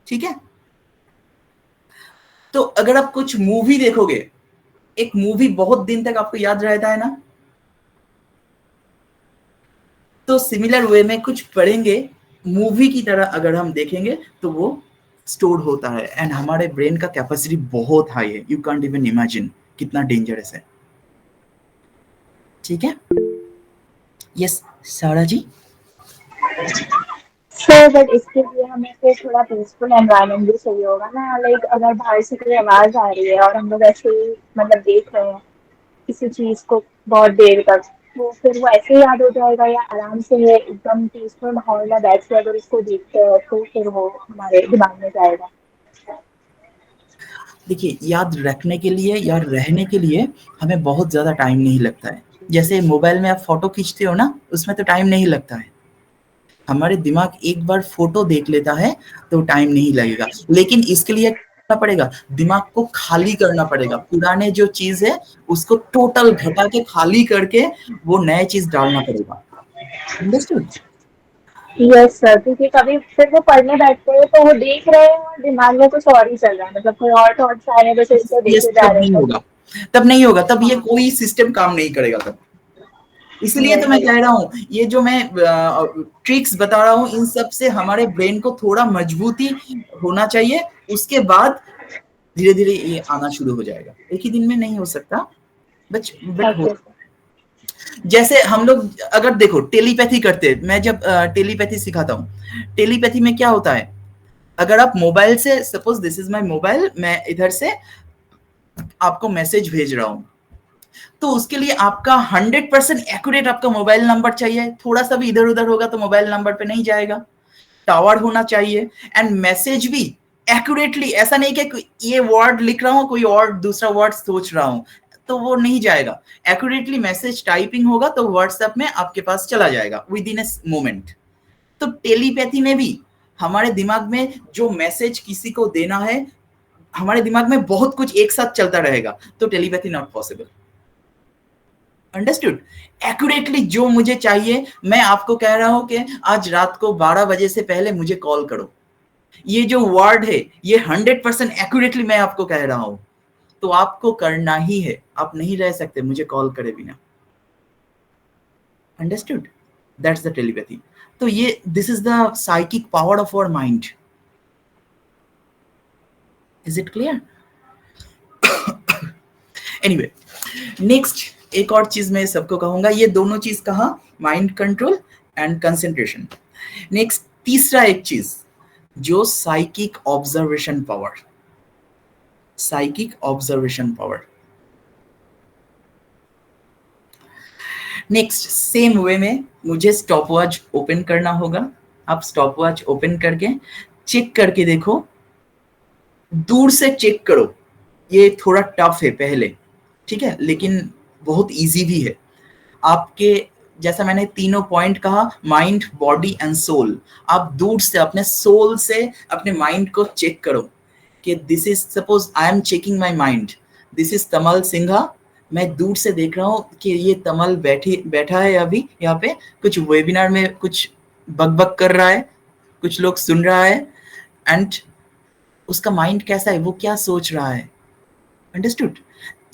ठीक है। तो अगर आप कुछ मूवी देखोगे, एक मूवी बहुत दिन तक आपको याद रहता है ना, तो सिमिलर वे में कुछ पढ़ेंगे, मूवी की तरह अगर हम देखेंगे तो वो स्टोर होता है, एंड हमारे ब्रेन का कैपेसिटी बहुत हाई है, यू कांट इवन इमेजिन कितना डेंजरस है, ठीक है। यस सारा जी। सर बट इसके लिए हमें फिर थोड़ा पीसफुल एनवायरनमेंट भी चाहिए होगा ना, लाइक अगर बाहर से कोई आवाज आ रही है और हम लोग ऐसे ही मतलब देख रहे हैं किसी चीज को बहुत देर तक, तो फिर वो ऐसे ही याद हो जाएगा, या आराम से ये एकदम पीसफुल माहौल में बैठ के अगर उसको देखते हैं तो फिर वो हमारे दिमाग में जाएगा? देखिए, याद रखने के लिए या रहने के लिए हमें बहुत ज्यादा टाइम नहीं लगता है। जैसे मोबाइल में आप फोटो खींचते हो ना, उसमें तो टाइम नहीं लगता है, हमारे दिमाग एक बार फोटो देख लेता है तो टाइम नहीं लगेगा। लेकिन इसके लिए करना पड़ेगा, दिमाग को खाली करना पड़ेगा, पुराने जो चीज है उसको टोटल घटा के खाली करके वो नए चीज डालना पड़ेगा। अंडरस्टूड? यस सर, क्योंकि कभी फिर वो पढ़ने बैठते हैं तो वो देख रहे हैं और दिमाग में कुछ और ही चल रहा है, मतलब कोई और थॉट्स आ रहे हैं, बस इसको ये देखे जा तब रहे नहीं हैं। होगा, तब नहीं होगा, तब ये कोई सिस्टम काम नहीं करेगा तब। इसलिए तो मैं कह रहा हूँ, ये जो मैं ट्रिक्स बता रहा हूँ, इन सब से हमारे ब्रेन को थोड़ा मजबूती होना चाहिए, उसके बाद धीरे धीरे ये आना शुरू हो जाएगा। एक ही दिन में नहीं हो सकता, बट हो। जैसे हम लोग अगर देखो टेलीपैथी करते, मैं जब टेलीपैथी सिखाता हूँ, टेलीपैथी में क्या होता है, अगर आप मोबाइल से, suppose this is my mobile, मैं इधर से आपको मैसेज भेज रहा हूँ, तो उसके लिए आपका 100% एक्यूरेट आपका मोबाइल नंबर चाहिए, थोड़ा सा भी इधर उधर होगा तो मोबाइल नंबर पे नहीं जाएगा, टावर होना चाहिए, एंड मैसेज भी एक्यूरेटली, ऐसा नहीं कि ये वर्ड लिख रहा हूँ कोई और दूसरा वर्ड सोच रहा हूँ तो वो नहीं जाएगा। एक्यूरेटली मैसेज टाइपिंग होगा तो व्हाट्सएप में आपके पास चला जाएगा विद इन ए मोमेंट। तो टेलीपैथी में भी हमारे दिमाग में जो मैसेज किसी को देना है, हमारे दिमाग में बहुत कुछ एक साथ चलता रहेगा, तो telepathy not possible. Understood? Accurately जो मुझे चाहिए, मैं आपको कह रहा हूं कि आज रात को 12 बजे से पहले मुझे कॉल करो, ये जो वर्ड है ये 100% एक्यूरेटली मैं आपको कह रहा हूं, तो आपको करना ही है, आप नहीं रह सकते मुझे कॉल करे बिना। अंडरस्टूड? That's the telepathy. तो ये this is the psychic power of our mind. Is it clear? Anyway, next एक और चीज मैं सबको कहूंगा, ये दोनों चीज कहा, mind control and concentration. Next तीसरा एक चीज जो psychic observation power, psychic observation power. Next same way में मुझे स्टॉपवॉच ओपन करना होगा। आप स्टॉपवॉच ओपन करके चेक करके देखो, दूर से चेक करो, ये थोड़ा टफ है पहले, ठीक है, लेकिन बहुत इजी भी है। आपके जैसा मैंने तीनों पॉइंट कहा, माइंड, बॉडी एंड सोल, आप दूर से अपने सोल से अपने माइंड को चेक करो कि this is, suppose I am checking my mind, this is Tamal Singha, मैं दूर से देख रहा हूँ कि ये तमल बैठा है अभी यहाँ पे, कुछ वेबिनार में कुछ बकबक कर रहा है, कुछ लोग सुन रहा है, एंड उसका माइंड कैसा है, वो क्या सोच रहा है। अंडरस्टूड?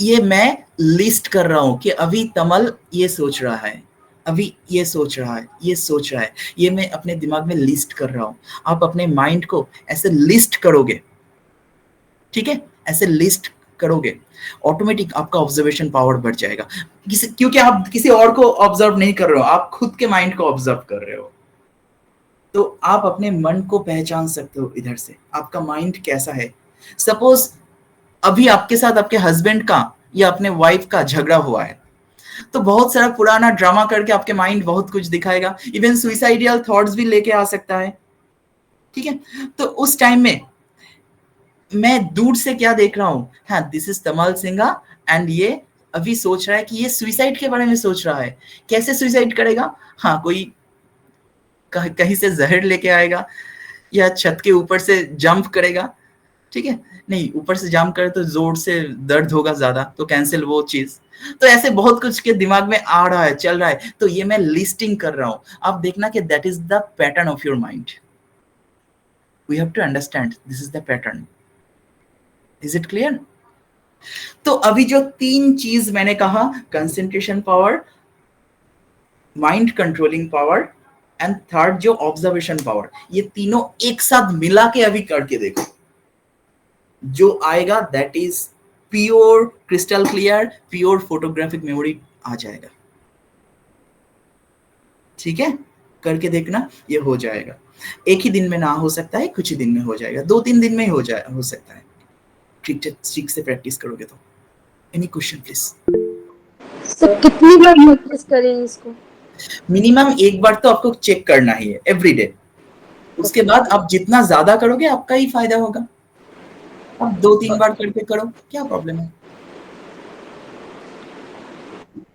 ये मैं लिस्ट कर रहा हूँ कि अभी तमल ये सोच रहा है, अभी ये सोच रहा है, ये सोच रहा है, ये मैं अपने दिमाग में लिस्ट कर रहा हूँ। आप अपने माइंड को ऐसे लिस्ट करोगे, ठीक है, ऐसे लिस्ट करोगे, ऑटोमेटिक आपका ऑब्जर्वेशन पावर बढ़ जाएगा। क्योंकि आप किसी और को ऑब्जर्व नहीं कर रहे हो, आप खुद के माइंड को ऑब्जर्व कर रहे हो, तो आप अपने मन को पहचान सकते हो इधर से, आपका माइंड कैसा है। सपोज अभी आपके साथ आपके हस्बैंड का या अपने वाइफ का झगड़ा हुआ है, तो बहुत सारा पुराना ड्रामा करके आपके माइंड बहुत कुछ दिखाएगा, इवन सुइसाइडियल थॉट्स भी लेके आ सकता है, ठीक है। तो उस टाइम में मैं दूर से क्या देख रहा हूँ, हाँ this is Tamal Singha, and ये अभी सोच रहा है कि ये सुइसाइड के बारे में सोच रहा है। कैसे सुइसाइड करेगा? हाँ, कोई कहीं से जहर लेके आएगा या छत के ऊपर से जंप करेगा, ठीक है, नहीं ऊपर से जंप करे तो जोर से दर्द होगा ज्यादा, तो कैंसिल वो चीज। तो ऐसे बहुत कुछ के दिमाग में आ रहा है, चल रहा है, तो ये मैं लिस्टिंग कर रहा हूं। आप देखना कि that is the pattern of your mind, we have to understand this is the pattern. Is it clear? तो अभी जो तीन चीज मैंने कहा, concentration power, mind controlling power and third जो ऑब्जर्वेशन पावर, ये तीनों एक साथ मिला के अभी करके देखो, जो आएगा that is pure crystal clear, pure photographic memory आ जाएगा। ठीक है, करके देखना, ये हो जाएगा। एक ही दिन में ना हो सकता है, कुछ ही दिन में हो जाएगा, 2-3 दिन में ही हो सकता है, ठीक से प्रैक्टिस करोगे तो। Any question please? सर कितनी बार नोटिस करें इसको? मिनिमम एक बार तो आपको चेक करना ही है एवरीडे, उसके बाद आप जितना ज्यादा करोगे आपका ही फायदा होगा। आप 2-3 बार करके करो, क्या प्रॉब्लम है?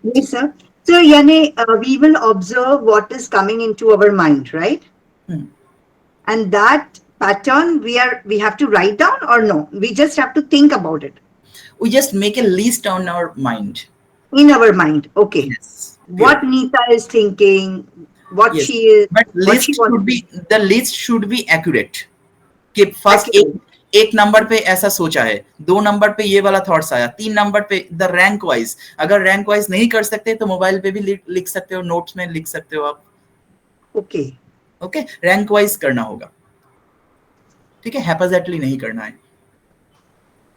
Yes, sir. So, yani, we will observe what is coming into our mind, right? And that pattern we have to write down, or no? We just have to think about it. We just make a list on our mind. In our mind, okay. Yes. What Neeta is thinking, what Yes. she is. But the list should be accurate. कि first एक number पे ऐसा सोचा है, 2 number पे ये वाला thoughts आया, 3 नंबर पे द रैंक वाइज। अगर रैंक वाइज नहीं कर सकते तो मोबाइल पे भी लिख सकते हो, नोट्स में लिख सकते हो आप। ओके ओके, रैंक वाइज करना होगा, ठीक है, हैपाजेटली नहीं करना है।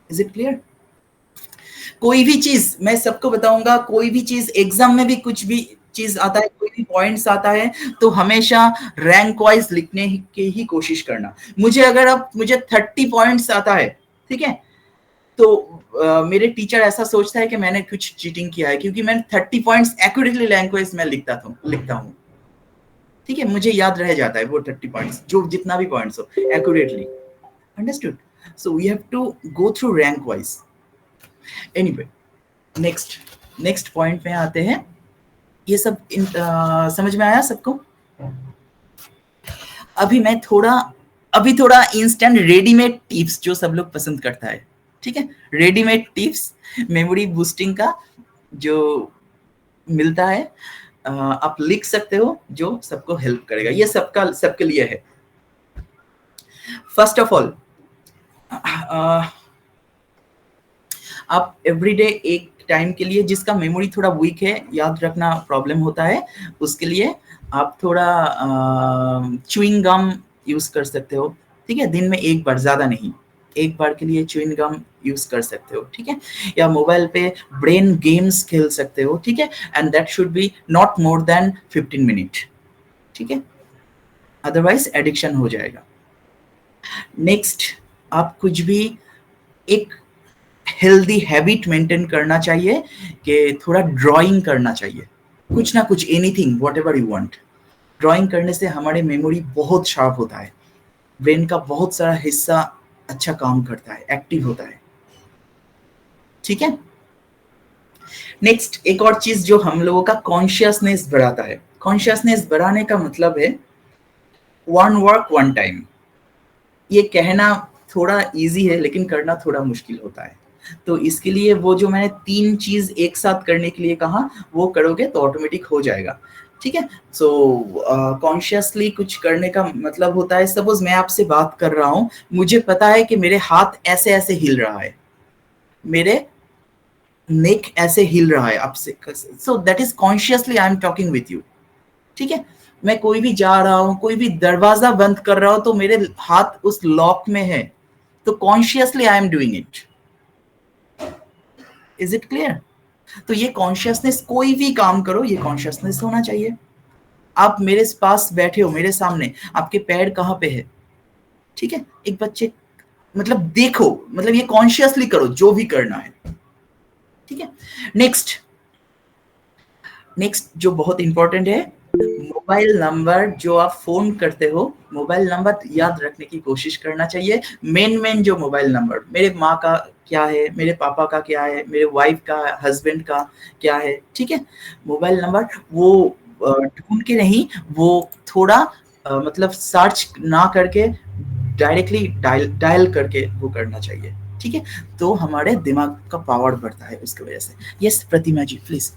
Is it clear? कोई भी चीज मैं सबको बताऊंगा, कोई भी चीज एग्जाम में भी कुछ भी चीज आता है, कोई भी पॉइंट्स आता है, तो हमेशा रैंक वाइज लिखने की ही कोशिश करना। मुझे 30 पॉइंट्स आता है, ठीक है, तो मेरे टीचर ऐसा सोचता है कि मैंने कुछ चीटिंग किया है, क्योंकि मैंने 30 पॉइंट्स एक्यूरेटली रैंक वाइज में लिखता हूँ, ठीक है, मुझे याद रह जाता है वो 30 पॉइंट्स, जो जितना भी पॉइंट्स हो accurately, understood. So we have to go through rank wise. Anyway, next point में आते हैं। ये सब समझ में आया सबको? अभी थोड़ा इंस्टेंट रेडीमेड टिप्स जो सब लोग पसंद करता है, ठीक है, रेडीमेड टिप्स मेमोरी बूस्टिंग का जो मिलता है, आप लिख सकते हो, जो सबको हेल्प करेगा। ये सबके लिए है। फर्स्ट ऑफ ऑल, आप एवरीडे एक टाइम के लिए, जिसका मेमोरी थोड़ा वीक है, याद रखना प्रॉब्लम होता है, उसके लिए आप थोड़ा च्युइंग गम यूज कर सकते हो, ठीक है, दिन में एक बार, ज्यादा नहीं, एक बार के लिए च्युइंग गम यूज कर सकते हो, ठीक है, या मोबाइल पे ब्रेन गेम्स खेल सकते हो, ठीक है, and that should B not more than 15 minute, ठीक है, अदरवाइज एडिक्शन हो जाएगा। नेक्स्ट, आप कुछ भी एक हेल्दी हैबिट मेंटेन करना चाहिए कि थोड़ा ड्राइंग करना चाहिए, कुछ ना कुछ, anything, whatever you want. Drawing करने से हमारे मेमोरी बहुत शार्प होता है, ब्रेन का बहुत सारा हिस्सा अच्छा काम करता है, एक्टिव होता है, ठीक है। नेक्स्ट, एक और चीज जो हम लोगों का कॉन्शियसनेस बढ़ाता है। कॉन्शियसनेस बढ़ाने का मतलब है वन वर्क वन टाइम। ये कहना थोड़ा इजी है, लेकिन करना थोड़ा मुश्किल होता है। तो इसके लिए वो जो मैंने 3 चीज एक साथ करने के लिए कहा, वो करोगे तो ऑटोमेटिक हो जाएगा, ठीक है। सो कॉन्शियसली कुछ करने का मतलब होता है, सपोज मैं आपसे बात कर रहा हूँ, मुझे पता है कि मेरे हाथ ऐसे ऐसे हिल रहा है, मेरे नेक ऐसे हिल रहा है आपसे, so that is consciously I am talking with you, ठीक है। मैं कोई भी जा रहा हूँ, कोई भी दरवाजा बंद कर रहा हूँ, तो मेरे हाथ उस लॉक में है, तो consciously I am doing it. Is it clear? तो ये कॉन्शियसनेस, कोई भी काम करो, ये कॉन्शियसनेस होना चाहिए। आप मेरे पास बैठे हो, मेरे सामने, आपके पैर कहाँ पे है, ठीक है, एक बच्चे, मतलब देखो, मतलब ये कॉन्शियसली करो जो भी करना है, ठीक है। नेक्स्ट जो बहुत इंपॉर्टेंट है, मोबाइल नंबर जो आप फोन करते हो, मोबाइल नंबर याद रखने की कोशिश करना चाहिए। मेन जो मोबाइल नंबर, मेरे माँ का क्या है, मेरे पापा का क्या है, मेरे वाइफ का, हस्बैंड का क्या है, ठीक है, मोबाइल नंबर वो ढूंढ के नहीं, वो थोड़ा मतलब सर्च ना करके डायरेक्टली डायल करके वो करना चाहिए, ठीक है। तो हमारे दिमाग का पावर बढ़ता है उसकी वजह से। Yes Pratima ji please.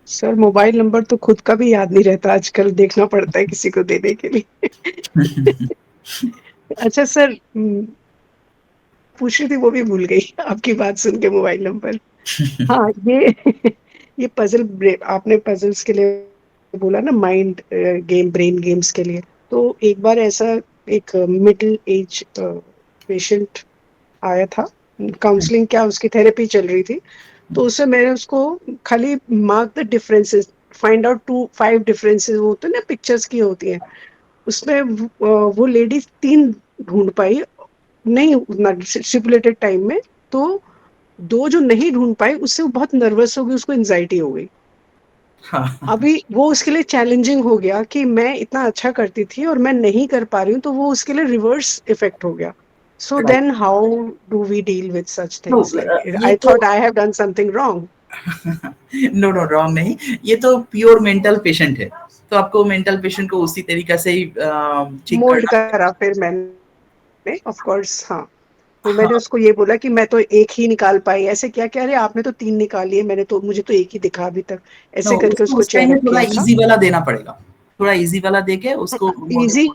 Sir mobile number तो खुद का भी याद नहीं रहता आजकल, देखना पड़ता है किसी को देने के लिए। अच्छा सर, पूछ रही थी वो भी भूल गई आपकी बात सुन के, मोबाइल नंबर। हाँ, ये पजल, आपने पजल्स के लिए बोला ना, माइंड गेम, ब्रेन गेम्स के लिए। तो एक बार ऐसा एक मिडिल एज पेशेंट आया था, काउंसलिंग क्या उसकी थेरेपी चल रही थी, तो उससे मैंने उसको खाली mark the differences, find out 5 differences, वो तो ना पिक्चर्स की होती है, उसमें वो लेडी 3 ढूंढ पाई, नहीं उतना स्टिपुलेटेड टाइम में, तो 2 जो नहीं ढूंढ पाई, उससे वो बहुत नर्वस हो गई, उसको एंजाइटी हो गई। अभी वो उसके लिए चैलेंजिंग हो गया कि मैं इतना अच्छा करती थी और मैं नहीं कर पा रही हूँ, तो वो उसके लिए रिवर्स इफेक्ट हो गया। So then how do we deal with such things? Like I thought I have done something wrong. No wrong नहीं, ये तो प्योर मेंटल पेशेंट है, तो आपको मेंटल पेशेंट को उसी तरीके से ही ठीक मोल्ड करा फिर मैंने, ऑफ कोर्स। हाँ, तो मैंने उसको ये बोला कि मैं तो एक ही निकाल पाई, ऐसे क्या क्या, अरे आपने तो 3 निकाल लिए, मैंने तो, मुझे तो एक ही दिखा अभी तक, ऐसे करके उसको चेयर अप थोड़ा किया था। इजी वाला देना पड़ेगा, थोड़ा इजी वाला देके उसको इजी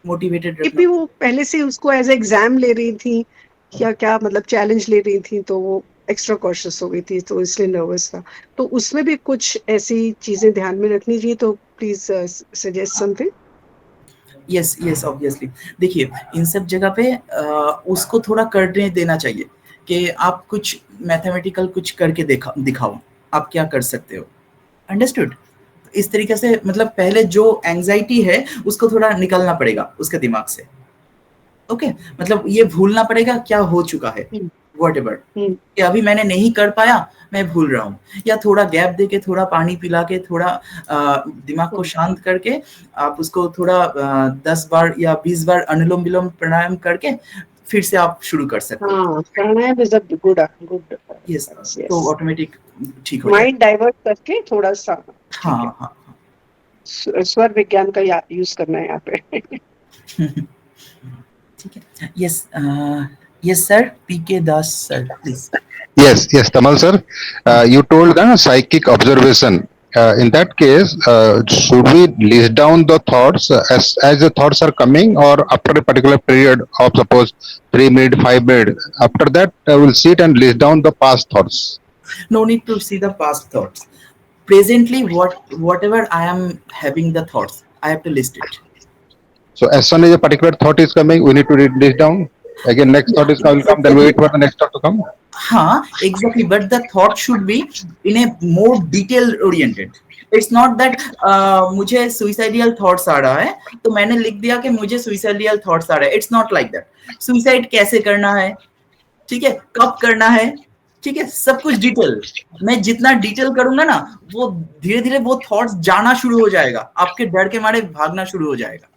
मोटिवेटेड रखना। भी, वो पहले से उसको एज एग्जाम ले रही थी, क्या क्या मतलब चैलेंज ले रही थी, तो वो एक्स्ट्रा कॉशियस हो गई थी, तो इसलिए नर्वस था। तो उसमें भी कुछ ऐसी चीजें ध्यान में रखनी चाहिए, तो please suggest something. Yes obviously, देखिए इन सब जगह पे उसको थोड़ा करने देना चाहिए कि आप कुछ मैथमेटिकल कुछ करके दिखाओ, आप क्या कर सकते हो, अंडरस्टूड। इस तरीके से मतलब पहले जो एंजाइटी है उसको थोड़ा निकलना पड़ेगा उसके दिमाग से, ओके, मतलब ये भूलना पड़ेगा क्या हो चुका है, व्हाटएवर, हम्म, कि अभी मैंने नहीं कर पाया, मैं भूल रहा हूँ, या थोड़ा गैप देके, थोड़ा पानी पिला के, थोड़ा दिमाग को शांत करके आप उसको थोड़ा 10 बार या 20 बार अनुलोम विलोम प्राणायाम करके फिर से आप शुरू कर सकते हो। हाँ, pranayama is a good good yes, yes. तो ऑटोमेटिक ठीक हो जाएगा। माइंड डाइवर्ट करके थोड़ा सा, ठीक है, हाँ हाँ स्वर विज्ञान का यूज करना है यहाँ पे। ठीक है। Yes yes sir, P K Das sir please. Yes, Tamal sir. You told psychic observation. In that case, should we list down the thoughts as the thoughts are coming, or after a particular period of suppose 3 minutes, 5 minutes, after that we'll sit and list down the past thoughts. No need to see the past thoughts. Presently, whatever I am having the thoughts, I have to list it. So as soon as a particular thought is coming, we need to read this down. Again, next thought is will come, then we wait for the next thought to come. हाँ, exactly. But the thought should be in a more detail oriented. It's not that मुझे suicidal thoughts आ रहा है तो मैंने लिख दिया कि मुझे suicidal thoughts आ रहा है. It's not like that. Suicide कैसे करना है, ठीक है, कब करना है, ठीक है, सब कुछ डिटेल। मैं जितना डिटेल करूंगा ना, वो धीरे धीरे वो थॉट्स जाना शुरू हो जाएगा, आपके डर के मारे भागना शुरू हो जाएगा।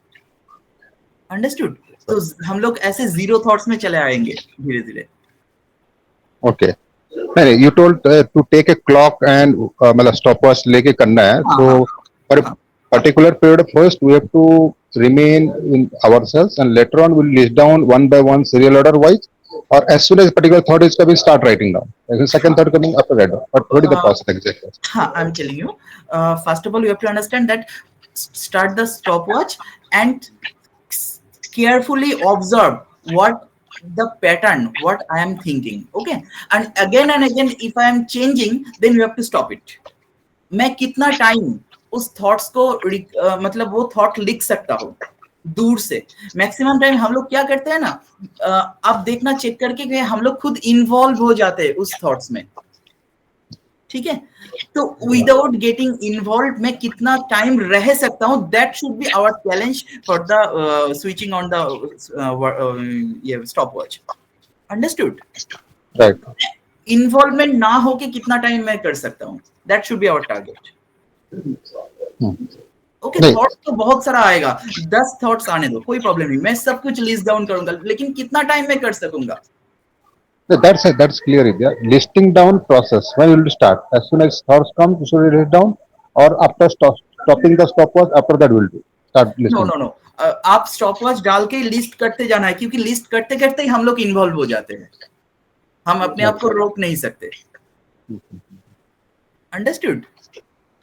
अंडरस्टूड? तो हम लोग ऐसे जीरो थॉट्स में चले आएंगे धीरे धीरे। Okay. नहीं, you told to take a clock and मतलब stopwatch लेके करना है, so for a particular period first we have to remain in ourselves and later on we'll list down one by one serial order wise, or as soon as particular thought is coming start writing down, and the second thought coming after that, but what is the process exactly? हाँ, I'm telling you. First of all, you have to understand that start the stopwatch and carefully observe what the pattern, what I am thinking. Okay, and again, if I am changing, then you have to stop it. मैं कितना time उस thoughts को मतलब वो thought लिख सकता हूँ दूर से। मैक्सिमम टाइम हम लोग क्या करते हैं ना, आप देखना चेक करके कि हम लोग खुद इन्वॉल्व हो जाते हैं उस थॉट्स में, ठीक है। तो विदाउट गेटिंग इन्वॉल्व मैं कितना टाइम रह सकता हूँ, that should be our challenge for the switching on the stopwatch. Understood? Right. Involvement ना हो के कितना टाइम मैं कर सकता हूँ, that should be our target. Okay, thoughts तो बहुत सारा आएगा, 10 थॉट्स आने दो, कोई प्रॉब्लम नहीं, मैं सब कुछ लिस्ट डाउन करूंगा, लेकिन कितना टाइम मैं कर सकूंगा। That's clear, Vidya. Listing down process. When will you start? As soon as thoughts come, you should list down, or after stopping the stopwatch, after that will do start listing. No, आप stopwatch डाल के list करते जाना है, क्योंकि list करते करते ही हम लोग इन्वॉल्व हो जाते हैं, हम अपने आप को रोक नहीं सकते। अंडरस्टूड?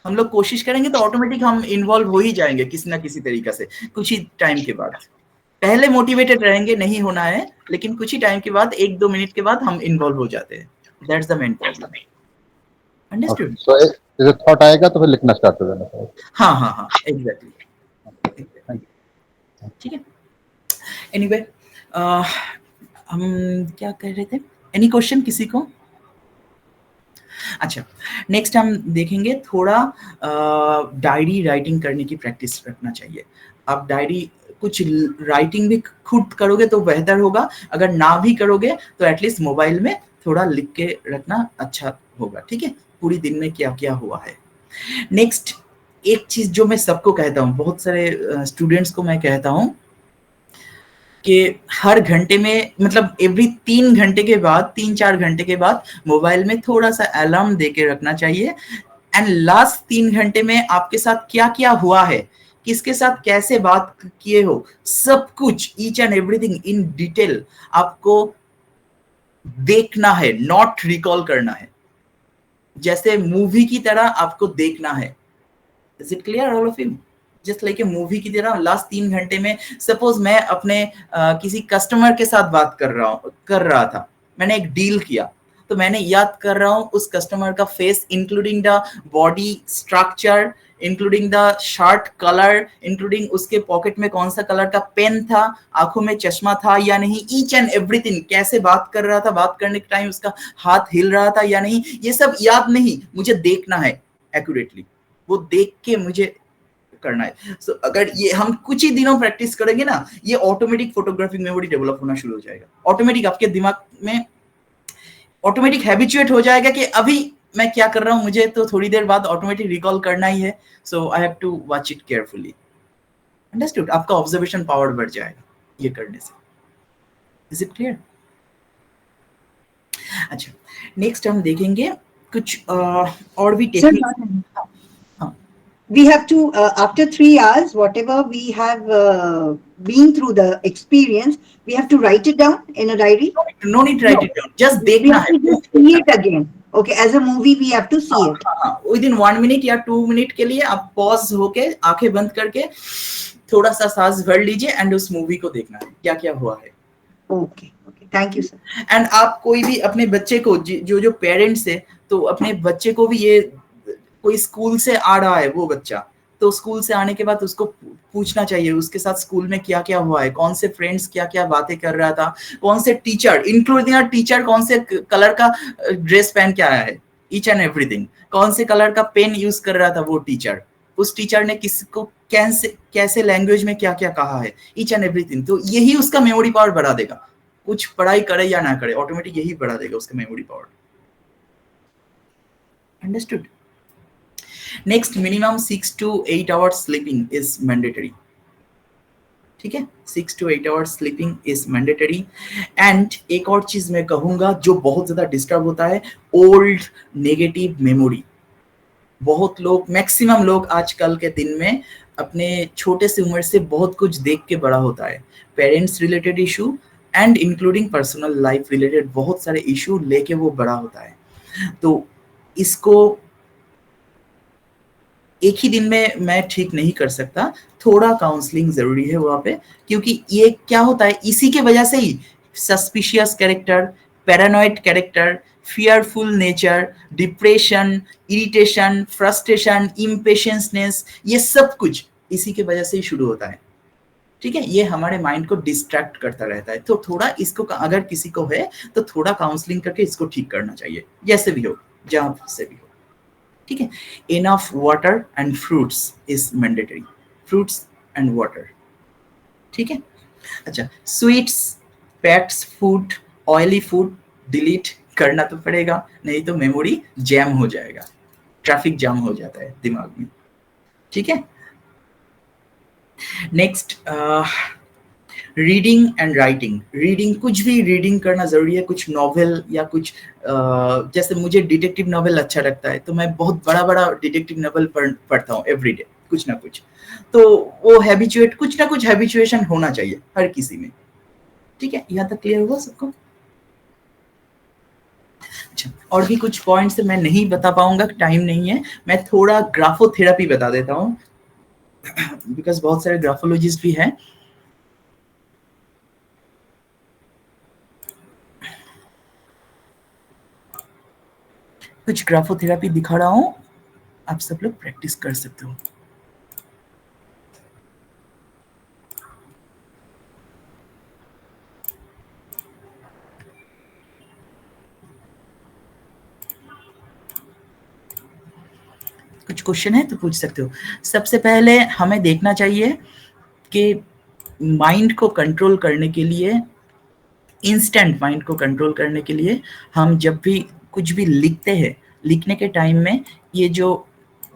हम लोग कोशिश करेंगे तो ऑटोमेटिक हम इन्वॉल्व हो ही जाएंगे किसी ना किसी तरीके से, कुछ ही टाइम के बाद। पहले मोटिवेटेड रहेंगे, नहीं होना है, लेकिन कुछ ही टाइम के बाद, 1-2 मिनट के बाद हम इन्वॉल्व हो जाते हैं। That's the main problem. Understood? So जैसे थॉट आएगा तो फिर लिखना स्टार्ट कर देना। हाँ, एग्जैक्टली। ठीक है। एनीवे, हम क्या कह रहे थे? एनी क्वेश्चन किसी को? अच्छा, नेक्स्ट हम देखेंगे थोड़ा डायरी राइटिंग करने की प्रैक्टिस रखना चाहिए। आप डायरी कुछ राइटिंग भी खुद करोगे तो बेहतर होगा, अगर ना भी करोगे तो एटलीस्ट मोबाइल में थोड़ा लिख के रखना अच्छा होगा, ठीक है, पूरी दिन में क्या क्या हुआ है। नेक्स्ट एक चीज जो मैं सबको कहता हूँ, बहुत सारे स्टूडेंट्स को मैं कहता हूँ कि हर घंटे में, मतलब एवरी 3 घंटे के बाद, 3-4 घंटे के बाद मोबाइल में थोड़ा सा अलार्म दे के रखना चाहिए, एंड लास्ट 3 घंटे में आपके साथ क्या क्या हुआ है, किसके साथ कैसे बात किए हो, सब कुछ, each and everything in detail आपको देखना है, नॉट रिकॉल करना है, जैसे मूवी की तरह आपको देखना है। Is it clear all of you? Just like a movie की तरह लास्ट 3 घंटे में, सपोज मैं अपने किसी कस्टमर के साथ बात कर रहा था, मैंने एक डील किया, तो मैंने याद कर रहा हूँ उस कस्टमर का face, including the body structure, including the shirt colour, including उसके पॉकेट में कौन सा कलर का पेन था, आंखों में चश्मा था या नहीं, ईच एंड एवरीथिंग, कैसे बात कर रहा था, बात करने के टाइम उसका हाथ हिल रहा था या नहीं, ये सब याद नहीं, मुझे देखना है एक्यूरेटली, वो देख के मुझे करना है। So, अगर ये हम कुछ ही दिनों प्रैक्टिस करेंगे ना, ये ऑटोमेटिक फोटोग्राफिक मेमोरी डेवलप होना शुरू हो जाएगा। ऑटोमेटिक आपके दिमाग में ऑटोमेटिक हैबिचुएट हो जाएगा कि अभी मैं क्या कर रहा हूँ, मुझे तो थोड़ी देर बाद ऑटोमेटिक रिकॉल करना ही है, so I have to watch it carefully. Understood? आपका ऑब्जर्वेशन पावर बढ़ जाएगा ये करने से। Is it clear? अच्छा, नेक्स्ट हम देखेंगे कुछ और भी Sir, technique. we have to after 3 hours whatever we have been through the experience, we have to write it down in a diary. No need write it down, just We देखना have है। to just see it again. Okay, as a movie we have to see it. With in 1 minute या 2 minute के लिए आप pause होके आंखें बंद करके थोड़ा सा सांस भर लीजिए एंड उस मूवी को देखना है क्या क्या हुआ है। Okay, thank you sir. And आप कोई भी अपने बच्चे को जो पेरेंट्स है, तो अपने बच्चे को भी ये, कोई स्कूल से आ रहा है वो बच्चा, तो स्कूल से आने के बाद उसको पूछना चाहिए उसके साथ स्कूल में क्या क्या हुआ है, कौन से फ्रेंड्स क्या क्या बातें कर रहा था, कौन से टीचर, इंक्लूडिंग टीचर कौन से कलर का ड्रेस पहन के आया है, ईच एंड एवरीथिंग, कौन से कलर का पेन यूज कर रहा था वो टीचर, उस टीचर ने किसको कैसे लैंग्वेज में क्या क्या कहा है, ईच एंड एवरीथिंग। तो यही उसका मेमोरी पावर बढ़ा देगा, कुछ पढ़ाई करे या ना करे, ऑटोमेटिक यही बढ़ा देगा उसका memory power. Understood? Next, minimum 6 to 8 hours sleeping is mandatory. ठीक है, 6 to 8 hours sleeping is mandatory. And एक और चीज मैं कहूंगा जो बहुत ज्यादा डिस्टर्ब होता है, ओल्ड नेगेटिव मेमोरी। बहुत लोग, मैक्सिमम लोग आजकल के दिन में अपने छोटे से उम्र से बहुत कुछ देख के बड़ा होता है, parents related issue and including personal life related बहुत सारे इशू लेके वो बड़ा होता है। तो इसको एक ही दिन में मैं ठीक नहीं कर सकता, थोड़ा काउंसलिंग जरूरी है वहां पे, क्योंकि ये क्या होता है, इसी के वजह से ही suspicious character, paranoid character, fearful nature, depression, irritation, frustration, impatienceness, ये सब कुछ इसी के वजह से ही शुरू होता है। ठीक है, ये हमारे माइंड को डिस्ट्रैक्ट करता रहता है। तो थोड़ा इसको, अगर किसी को है तो थोड़ा काउंसलिंग करके इसको ठीक करना चाहिए, जैसे भी हो, जहां से भी हो। ठीक है, enough water and fruits is mandatory, fruits and water. ठीक है, अच्छा, sweets, PACS food, oily food delete करना तो पड़ेगा, नहीं तो मेमोरी जैम हो जाएगा, ट्रैफिक जाम हो जाता है दिमाग में। ठीक है, next, reading and writing. Reading, कुछ भी रीडिंग करना जरूरी है, कुछ नॉवेल या कुछ जैसे मुझे डिटेक्टिव नॉवेल अच्छा लगता है तो मैं बहुत बड़ा बड़ा डिटेक्टिव नॉवेल पढ़ता हूँ एवरीडे, कुछ ना कुछ। तो वो हैबिचुएट, कुछ ना कुछ हैबिचुएशन होना चाहिए हर किसी में। ठीक है, यहाँ तक क्लियर हुआ सबको? अच्छा, और भी कुछ पॉइंट्स मैं नहीं बता पाऊंगा, टाइम नहीं है। मैं थोड़ा ग्राफोथेरेपी बता देता हूँ बिकॉज बहुत सारे ग्राफोलॉजिस्ट भी हैं। कुछ ग्राफोथेरेपी दिखा रहा हूं, आप सब लोग प्रैक्टिस कर सकते हो। कुछ क्वेश्चन है तो पूछ सकते हो। सबसे पहले हमें देखना चाहिए कि माइंड को कंट्रोल करने के लिए, इंस्टेंट माइंड को कंट्रोल करने के लिए हम जब भी कुछ भी लिखते हैं, लिखने के टाइम में ये जो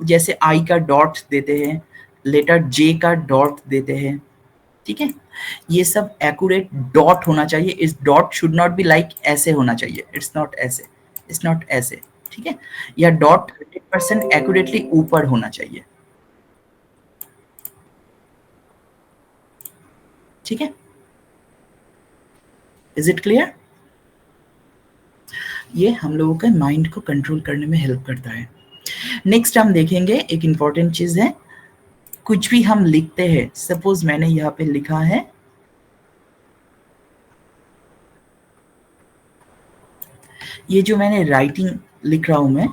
जैसे आई का डॉट देते हैं, लेटर जे का डॉट देते हैं, ठीक है, ये सब एक्यूरेट डॉट होना चाहिए। इस dot should not be like ऐसे होना चाहिए, इट्स नॉट ऐसे, इट्स नॉट ऐसे, ठीक है। या डॉट 100% एक्यूरेटली ऊपर होना चाहिए, ठीक है। Is it clear? ये हम लोगों के माइंड को कंट्रोल करने में हेल्प करता है। नेक्स्ट हम देखेंगे, एक इंपॉर्टेंट चीज है, कुछ भी हम लिखते हैं, सपोज मैंने यहाँ पे लिखा है ये जो मैंने राइटिंग लिख रहा हूं मैं,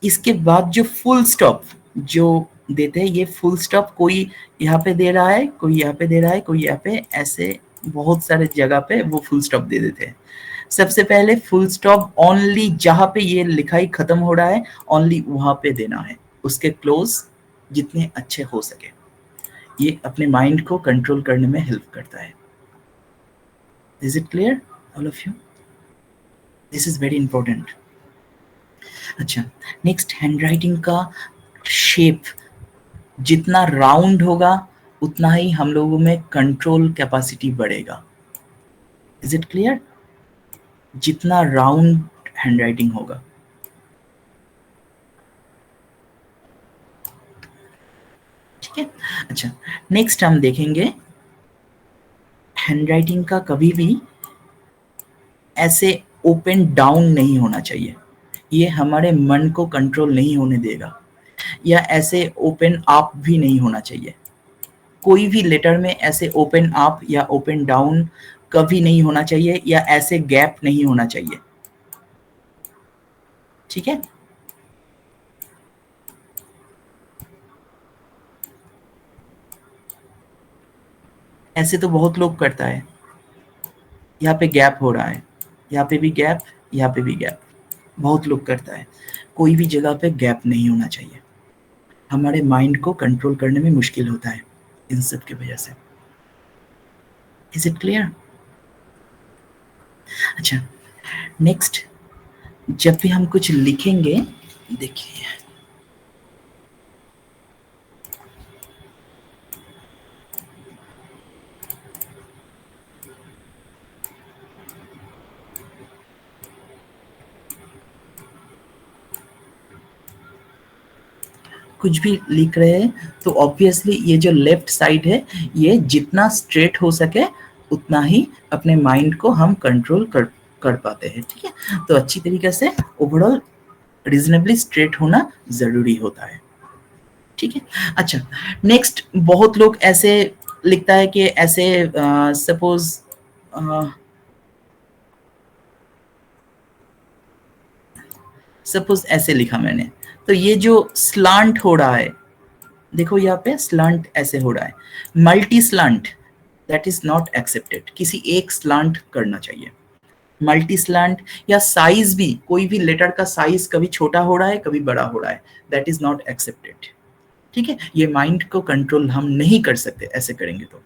इसके बाद जो फुल स्टॉप जो देते हैं, ये फुल स्टॉप कोई यहाँ पे दे रहा है, कोई यहाँ पे दे रहा है, कोई यहाँ पे, ऐसे बहुत सारे जगह पे वो फुल स्टॉप दे देते हैं। सबसे पहले फुल स्टॉप ओनली जहां पे ये लिखाई खत्म हो रहा है, ओनली वहां पे देना है, उसके क्लोज जितने अच्छे हो सके। ये अपने माइंड को कंट्रोल करने में हेल्प करता है। Is it clear all of you? This is very important. अच्छा, नेक्स्ट हैंडराइटिंग का शेप जितना राउंड होगा उतना ही हम लोगों में कंट्रोल कैपेसिटी बढ़ेगा। Is it clear? जितना राउंड हैंडराइटिंग होगा, ठीक है। अच्छा, नेक्स्ट हम देखेंगे हैंडराइटिंग का कभी भी ऐसे ओपन डाउन नहीं होना चाहिए, ये हमारे मन को कंट्रोल नहीं होने देगा, या ऐसे ओपन अप भी नहीं होना चाहिए। कोई भी लेटर में ऐसे ओपन अप या ओपन डाउन कभी नहीं होना चाहिए, या ऐसे गैप नहीं होना चाहिए, ठीक है। ऐसे तो बहुत लोग करता है, यहाँ पे गैप हो रहा है, यहाँ पे भी गैप, यहाँ पे भी गैप, बहुत लोग करता है। कोई भी जगह पे गैप नहीं होना चाहिए, हमारे माइंड को कंट्रोल करने में मुश्किल होता है इन सब की वजह से। Is it clear? अच्छा, नेक्स्ट जब भी हम कुछ लिखेंगे, देखिए कुछ भी लिख रहे हैं तो ऑब्वियसली ये जो लेफ्ट साइड है, ये जितना स्ट्रेट हो सके उतना ही अपने माइंड को हम कंट्रोल कर पाते हैं, ठीक है। तो अच्छी तरीके से ओवरऑल रीजनेबली स्ट्रेट होना जरूरी होता है, ठीक है। अच्छा, नेक्स्ट बहुत लोग ऐसे लिखता है कि ऐसे सपोज ऐसे लिखा मैंने, तो ये जो स्लांट हो रहा है, देखो यहाँ पे स्लांट ऐसे हो रहा है, multi slant that is not accepted. किसी एक स्लांट करना चाहिए, मल्टी स्लांट या साइज भी, कोई भी लेटर का साइज कभी छोटा हो रहा है कभी बड़ा हो रहा है, दैट इज नॉट एक्सेप्टेड, ठीक है। ये माइंड को कंट्रोल हम नहीं कर सकते ऐसे करेंगे तो।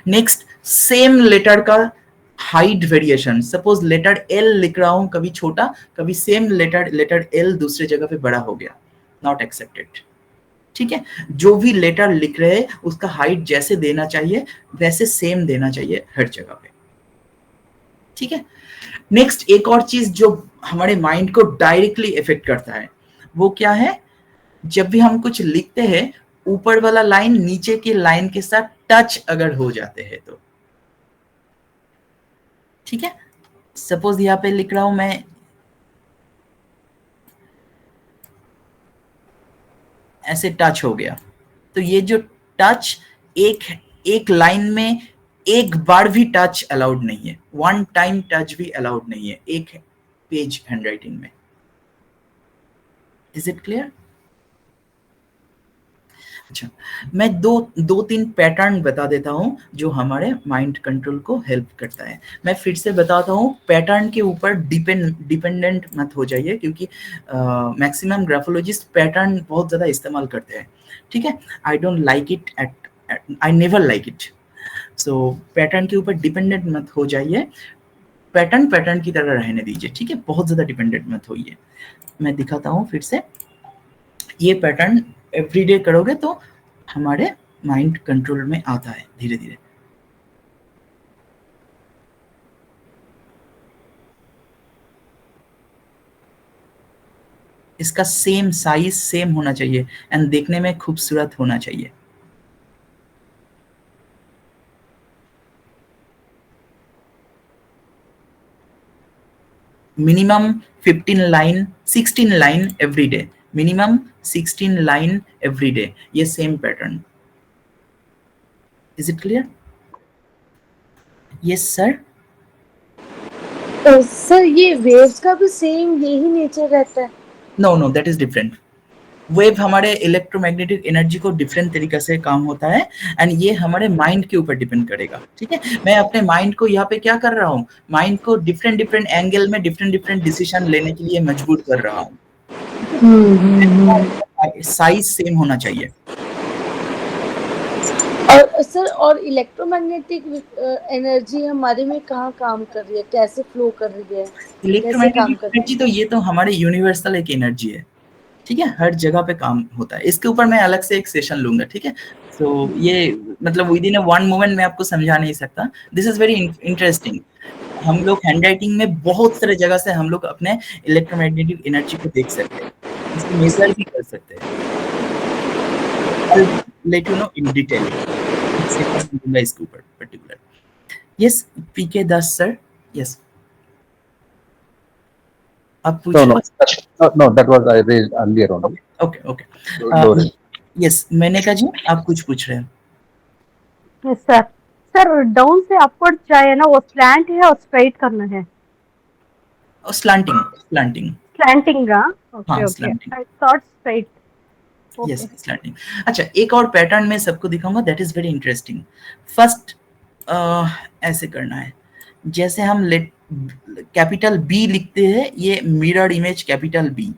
नेक्स्ट, सेम लेटर का height variation, suppose letter L लिख रहा हूं, कभी छोटा कभी सेम लेटर एल दूसरे जगह पे बड़ा हो गया, नॉट एक्सेप्टेड, ठीक है। जो भी लेटर लिख रहे हैं उसका हाइट जैसे देना चाहिए वैसे सेम देना चाहिए हर जगह पे, ठीक है। नेक्स्ट, एक और चीज जो हमारे माइंड को डायरेक्टली इफेक्ट करता है वो क्या है, जब भी हम कुछ लिखते हैं ऊपर वाला लाइन नीचे की लाइन के साथ टच अगर हो जाते हैं तो, ठीक है। सपोज यहाँ पे लिख रहा हूं मैं, ऐसे टच हो गया, तो ये जो टच एक लाइन में एक बार भी टच अलाउड नहीं है, वन टाइम टच भी अलाउड नहीं है एक पेज हैंडराइटिंग में। Is it clear? अच्छा, मैं दो तीन पैटर्न बता देता हूं जो हमारे माइंड कंट्रोल को हेल्प करता है। मैं फिर से बताता हूं, पैटर्न के ऊपर डिपेंडेंट मत हो जाइए, क्योंकि मैक्सिमम ग्राफोलॉजिस्ट पैटर्न बहुत ज्यादा इस्तेमाल करते हैं, ठीक है। I don't like it, I never like it. So pattern के ऊपर डिपेंडेंट मत हो जाइए, पैटर्न की तरह रहने दीजिए, ठीक है। बहुत ज्यादा डिपेंडेंट मत होइए। मैं दिखाता हूँ फिर से, ये पैटर्न एवरीडे करोगे तो हमारे माइंड कंट्रोल में आता है धीरे धीरे। इसका सेम साइज सेम होना चाहिए एंड देखने में खूबसूरत होना चाहिए। Minimum 16 line every day, minimum 16 line every day, ये same pattern. Is it clear? Yes sir. Sir ये वेव्स का भी सेम यही नेचर रहता है? No, that is different. Wave हमारे इलेक्ट्रोमैग्नेटिक एनर्जी को डिफरेंट तरीके से काम होता है एंड ये हमारे माइंड के ऊपर डिपेंड करेगा, ठीक है। मैं अपने माइंड को यहाँ पे क्या कर रहा हूँ, माइंड को डिफरेंट एंगल में डिफरेंट डिसीजन लेने के लिए मजबूर कर रहा हूँ। साइज सेम होना चाहिए। सर और इलेक्ट्रोमैग्नेटिक एनर्जी हमारे में कहाँ काम कर रही है, कैसे फ्लो कर रही है, कैसे काम इलेक्ट्रोमैग्नेटिक करती एनर्जी तो ये तो हमारे यूनिवर्सल एक एनर्जी है, ठीक है, हर जगह पे काम होता है। इसके ऊपर मैं अलग से एक सेशन लूंगा, ठीक है। तो ये मतलब with in a one moment में आपको समझा नहीं सकता। This is very interesting. हम लोग हैंडराइटिंग में बहुत सारे जगह से हम लोग अपने इलेक्ट्रोमैग्नेटिक एनर्जी को देख सकते हैं, इसको मेजर भी कर सकते हैं। I'll let you know in detail। एक सेशन दूंगा इसके ऊपर पर्टिकुलर। यस पीके दास सर, यस आप No, no, पूछिए। no, that was I raised earlier only. Okay okay No raise. Yes मैंने कहा जी आप कुछ पूछ रहे हैं। Yes sir. सर डाउन से अपवर्ड चाहिए ना, वो स्लैंट है और स्ट्रेट करना है? Slanting slanting slanting. ओके हाँ okay, slanting, I thought straight. Yes slanting. अच्छा एक और पैटर्न मैं सबको दिखाऊंगा, that is very interesting. First ऐसे करना है, जैसे हम लेट कैपिटल बी लिखते हैं, ये मिरर इमेज कैपिटल बी,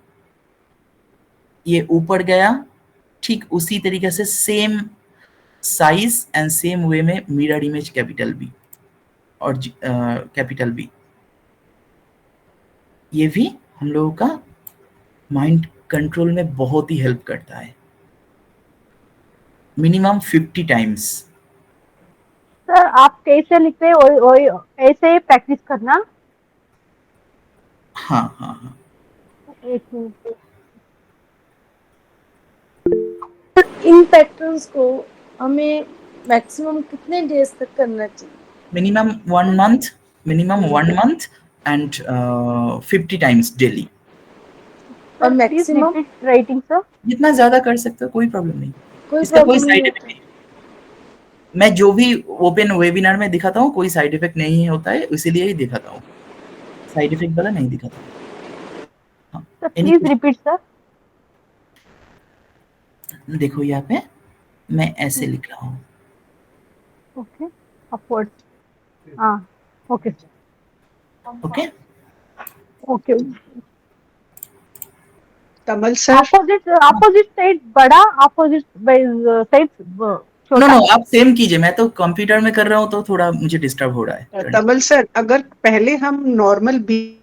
ये ऊपर गया, ठीक उसी तरीके से same size and same way में मिरर इमेज कैपिटल बी और कैपिटल बी, ये भी हम लोगों का माइंड कंट्रोल में बहुत ही हेल्प करता है, मिनिमम 50 टाइम्स। सर आप कैसे लिखते हैं वही ऐसे प्रैक्टिस करना। हाँ हाँ हाँ एक मिनट। इन पैटर्न्स को हमें मैक्सिमम कितने डेज तक करना चाहिए? Minimum 1 month and 50 times daily. और मैक्सिमम राइटिंग सर? जितना ज्यादा कर सकते हो कोई प्रॉब्लम नहीं, कोई इसका कोई प्रॉब्लम साइड नहीं इफेक्ट नहीं। मैं जो भी ओपन वेबिनार में दिखाता हूँ कोई साइड इफेक्ट नहीं होता है, इसीलिए ही दिखाता हूँ, साइड इफेक्ट वाला नहीं दिखाता। हाँ सर प्लीज रिपीट सर। देखो यहाँ पे मैं ऐसे लिख रहा हूँ, ओके अपवर्ड। हाँ ओके ओके ओके। कमल सर, अपोजिट साइड बड़ा, अपोजिट साइड नो छोटा। नो आप सेम कीजिए, मैं तो कंप्यूटर में कर रहा हूँ तो थोड़ा मुझे डिस्टर्ब हो रहा है। कमल सर, अगर पहले हम नॉर्मल बी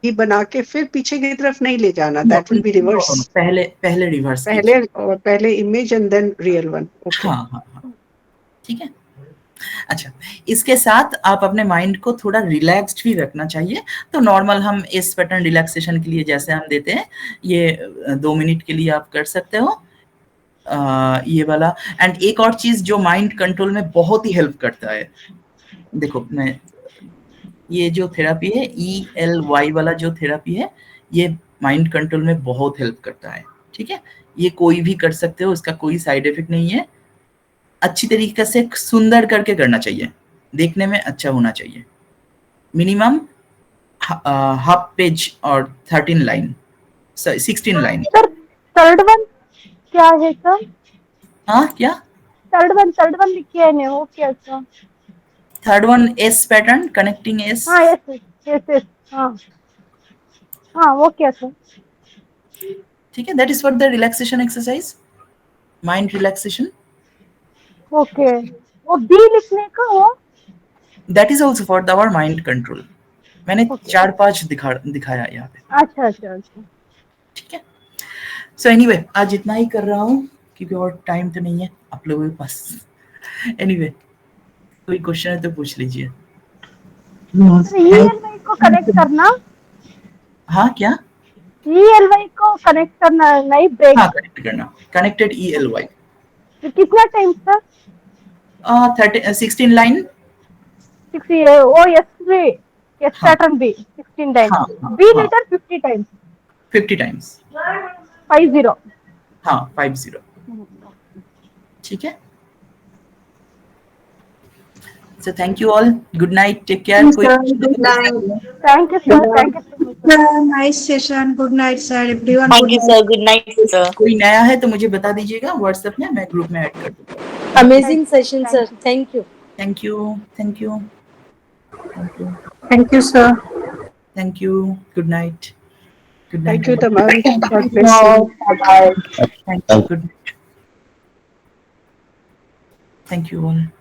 बना के फिर पीछे की तरफ नहीं ले जाना, दैट विल बी रिवर्स। पहले रिवर्स पहले image and then real one. Okay हाँ हाँ हाँ ठीक है। अच्छा इसके साथ आप अपने माइंड को थोड़ा रिलैक्स्ड भी रखना चाहिए, तो नॉर्मल हम इस पैटर्न रिलैक्सेशन के लिए जैसे हम देते हैं, ये 2 मिनट के लिए आप कर सकते हो ये वाला। एंड एक और चीज जो माइंड कंट्रोल में बहुत ही हेल्प करता है, देखो मैं ये जो थेरापी है ELY वाला जो थेरापी है, ये माइंड कंट्रोल में बहुत हेल्प करता है, ठीक है। ये कोई भी कर सकते हो, इसका कोई साइड इफेक्ट नहीं है, अच्छी तरीके से सुंदर करके करना चाहिए, देखने में अच्छा होना चाहिए। मिनिमम हाफ पेज और 13 line 16 line. Sir third one क्या है सर? हाँ क्या? थर्ड वन लिखिए है वो क्या sir? Third one S pattern, connecting S. हाँ यस यस हाँ हाँ वो क्या सर? ठीक है, that is for the relaxation exercise, mind relaxation. Okay वो बी लिखने का वो? That is also for our mind control. मैंने 4-5 दिखाया यहाँ पे। अच्छा अच्छा अच्छा ठीक है। सो एनीवे आज इतना ही कर रहा हूँ क्योंकि और टाइम तो नहीं है आप लोगों के पास। एनीवे कोई क्वेश्चन है तो पूछ लीजिए। ELY को कनेक्ट करना। हाँ क्या? ELY को कनेक्ट करना नहीं ब्रेक। हाँ कनेक्ट करना, कनेक्टेड ELY। कितना time sir? 16 line. 60 oh yes pattern B 16 times, हाँ बी लेटर 50 टाइम्स। 50 टाइम्स 50। हाँ 50। ठीक है। So thank you all. Good night. Take care. Good night. Thank you sir, thank you so much. Nice session. Good night, sir. Everyone. Thank you, sir. Good night, sir. कोई नया है तो मुझे बता दीजिएगा व्हाट्सएप में, मैं ग्रुप में ऐड कर दूंगा। Amazing session sir, thank you. Thank you thank you thank you Thank you, sir. Thank you. Good night. Good night. Thank you तमाम। God bless you. Bye-bye. Thank you. Good night. Thank you all.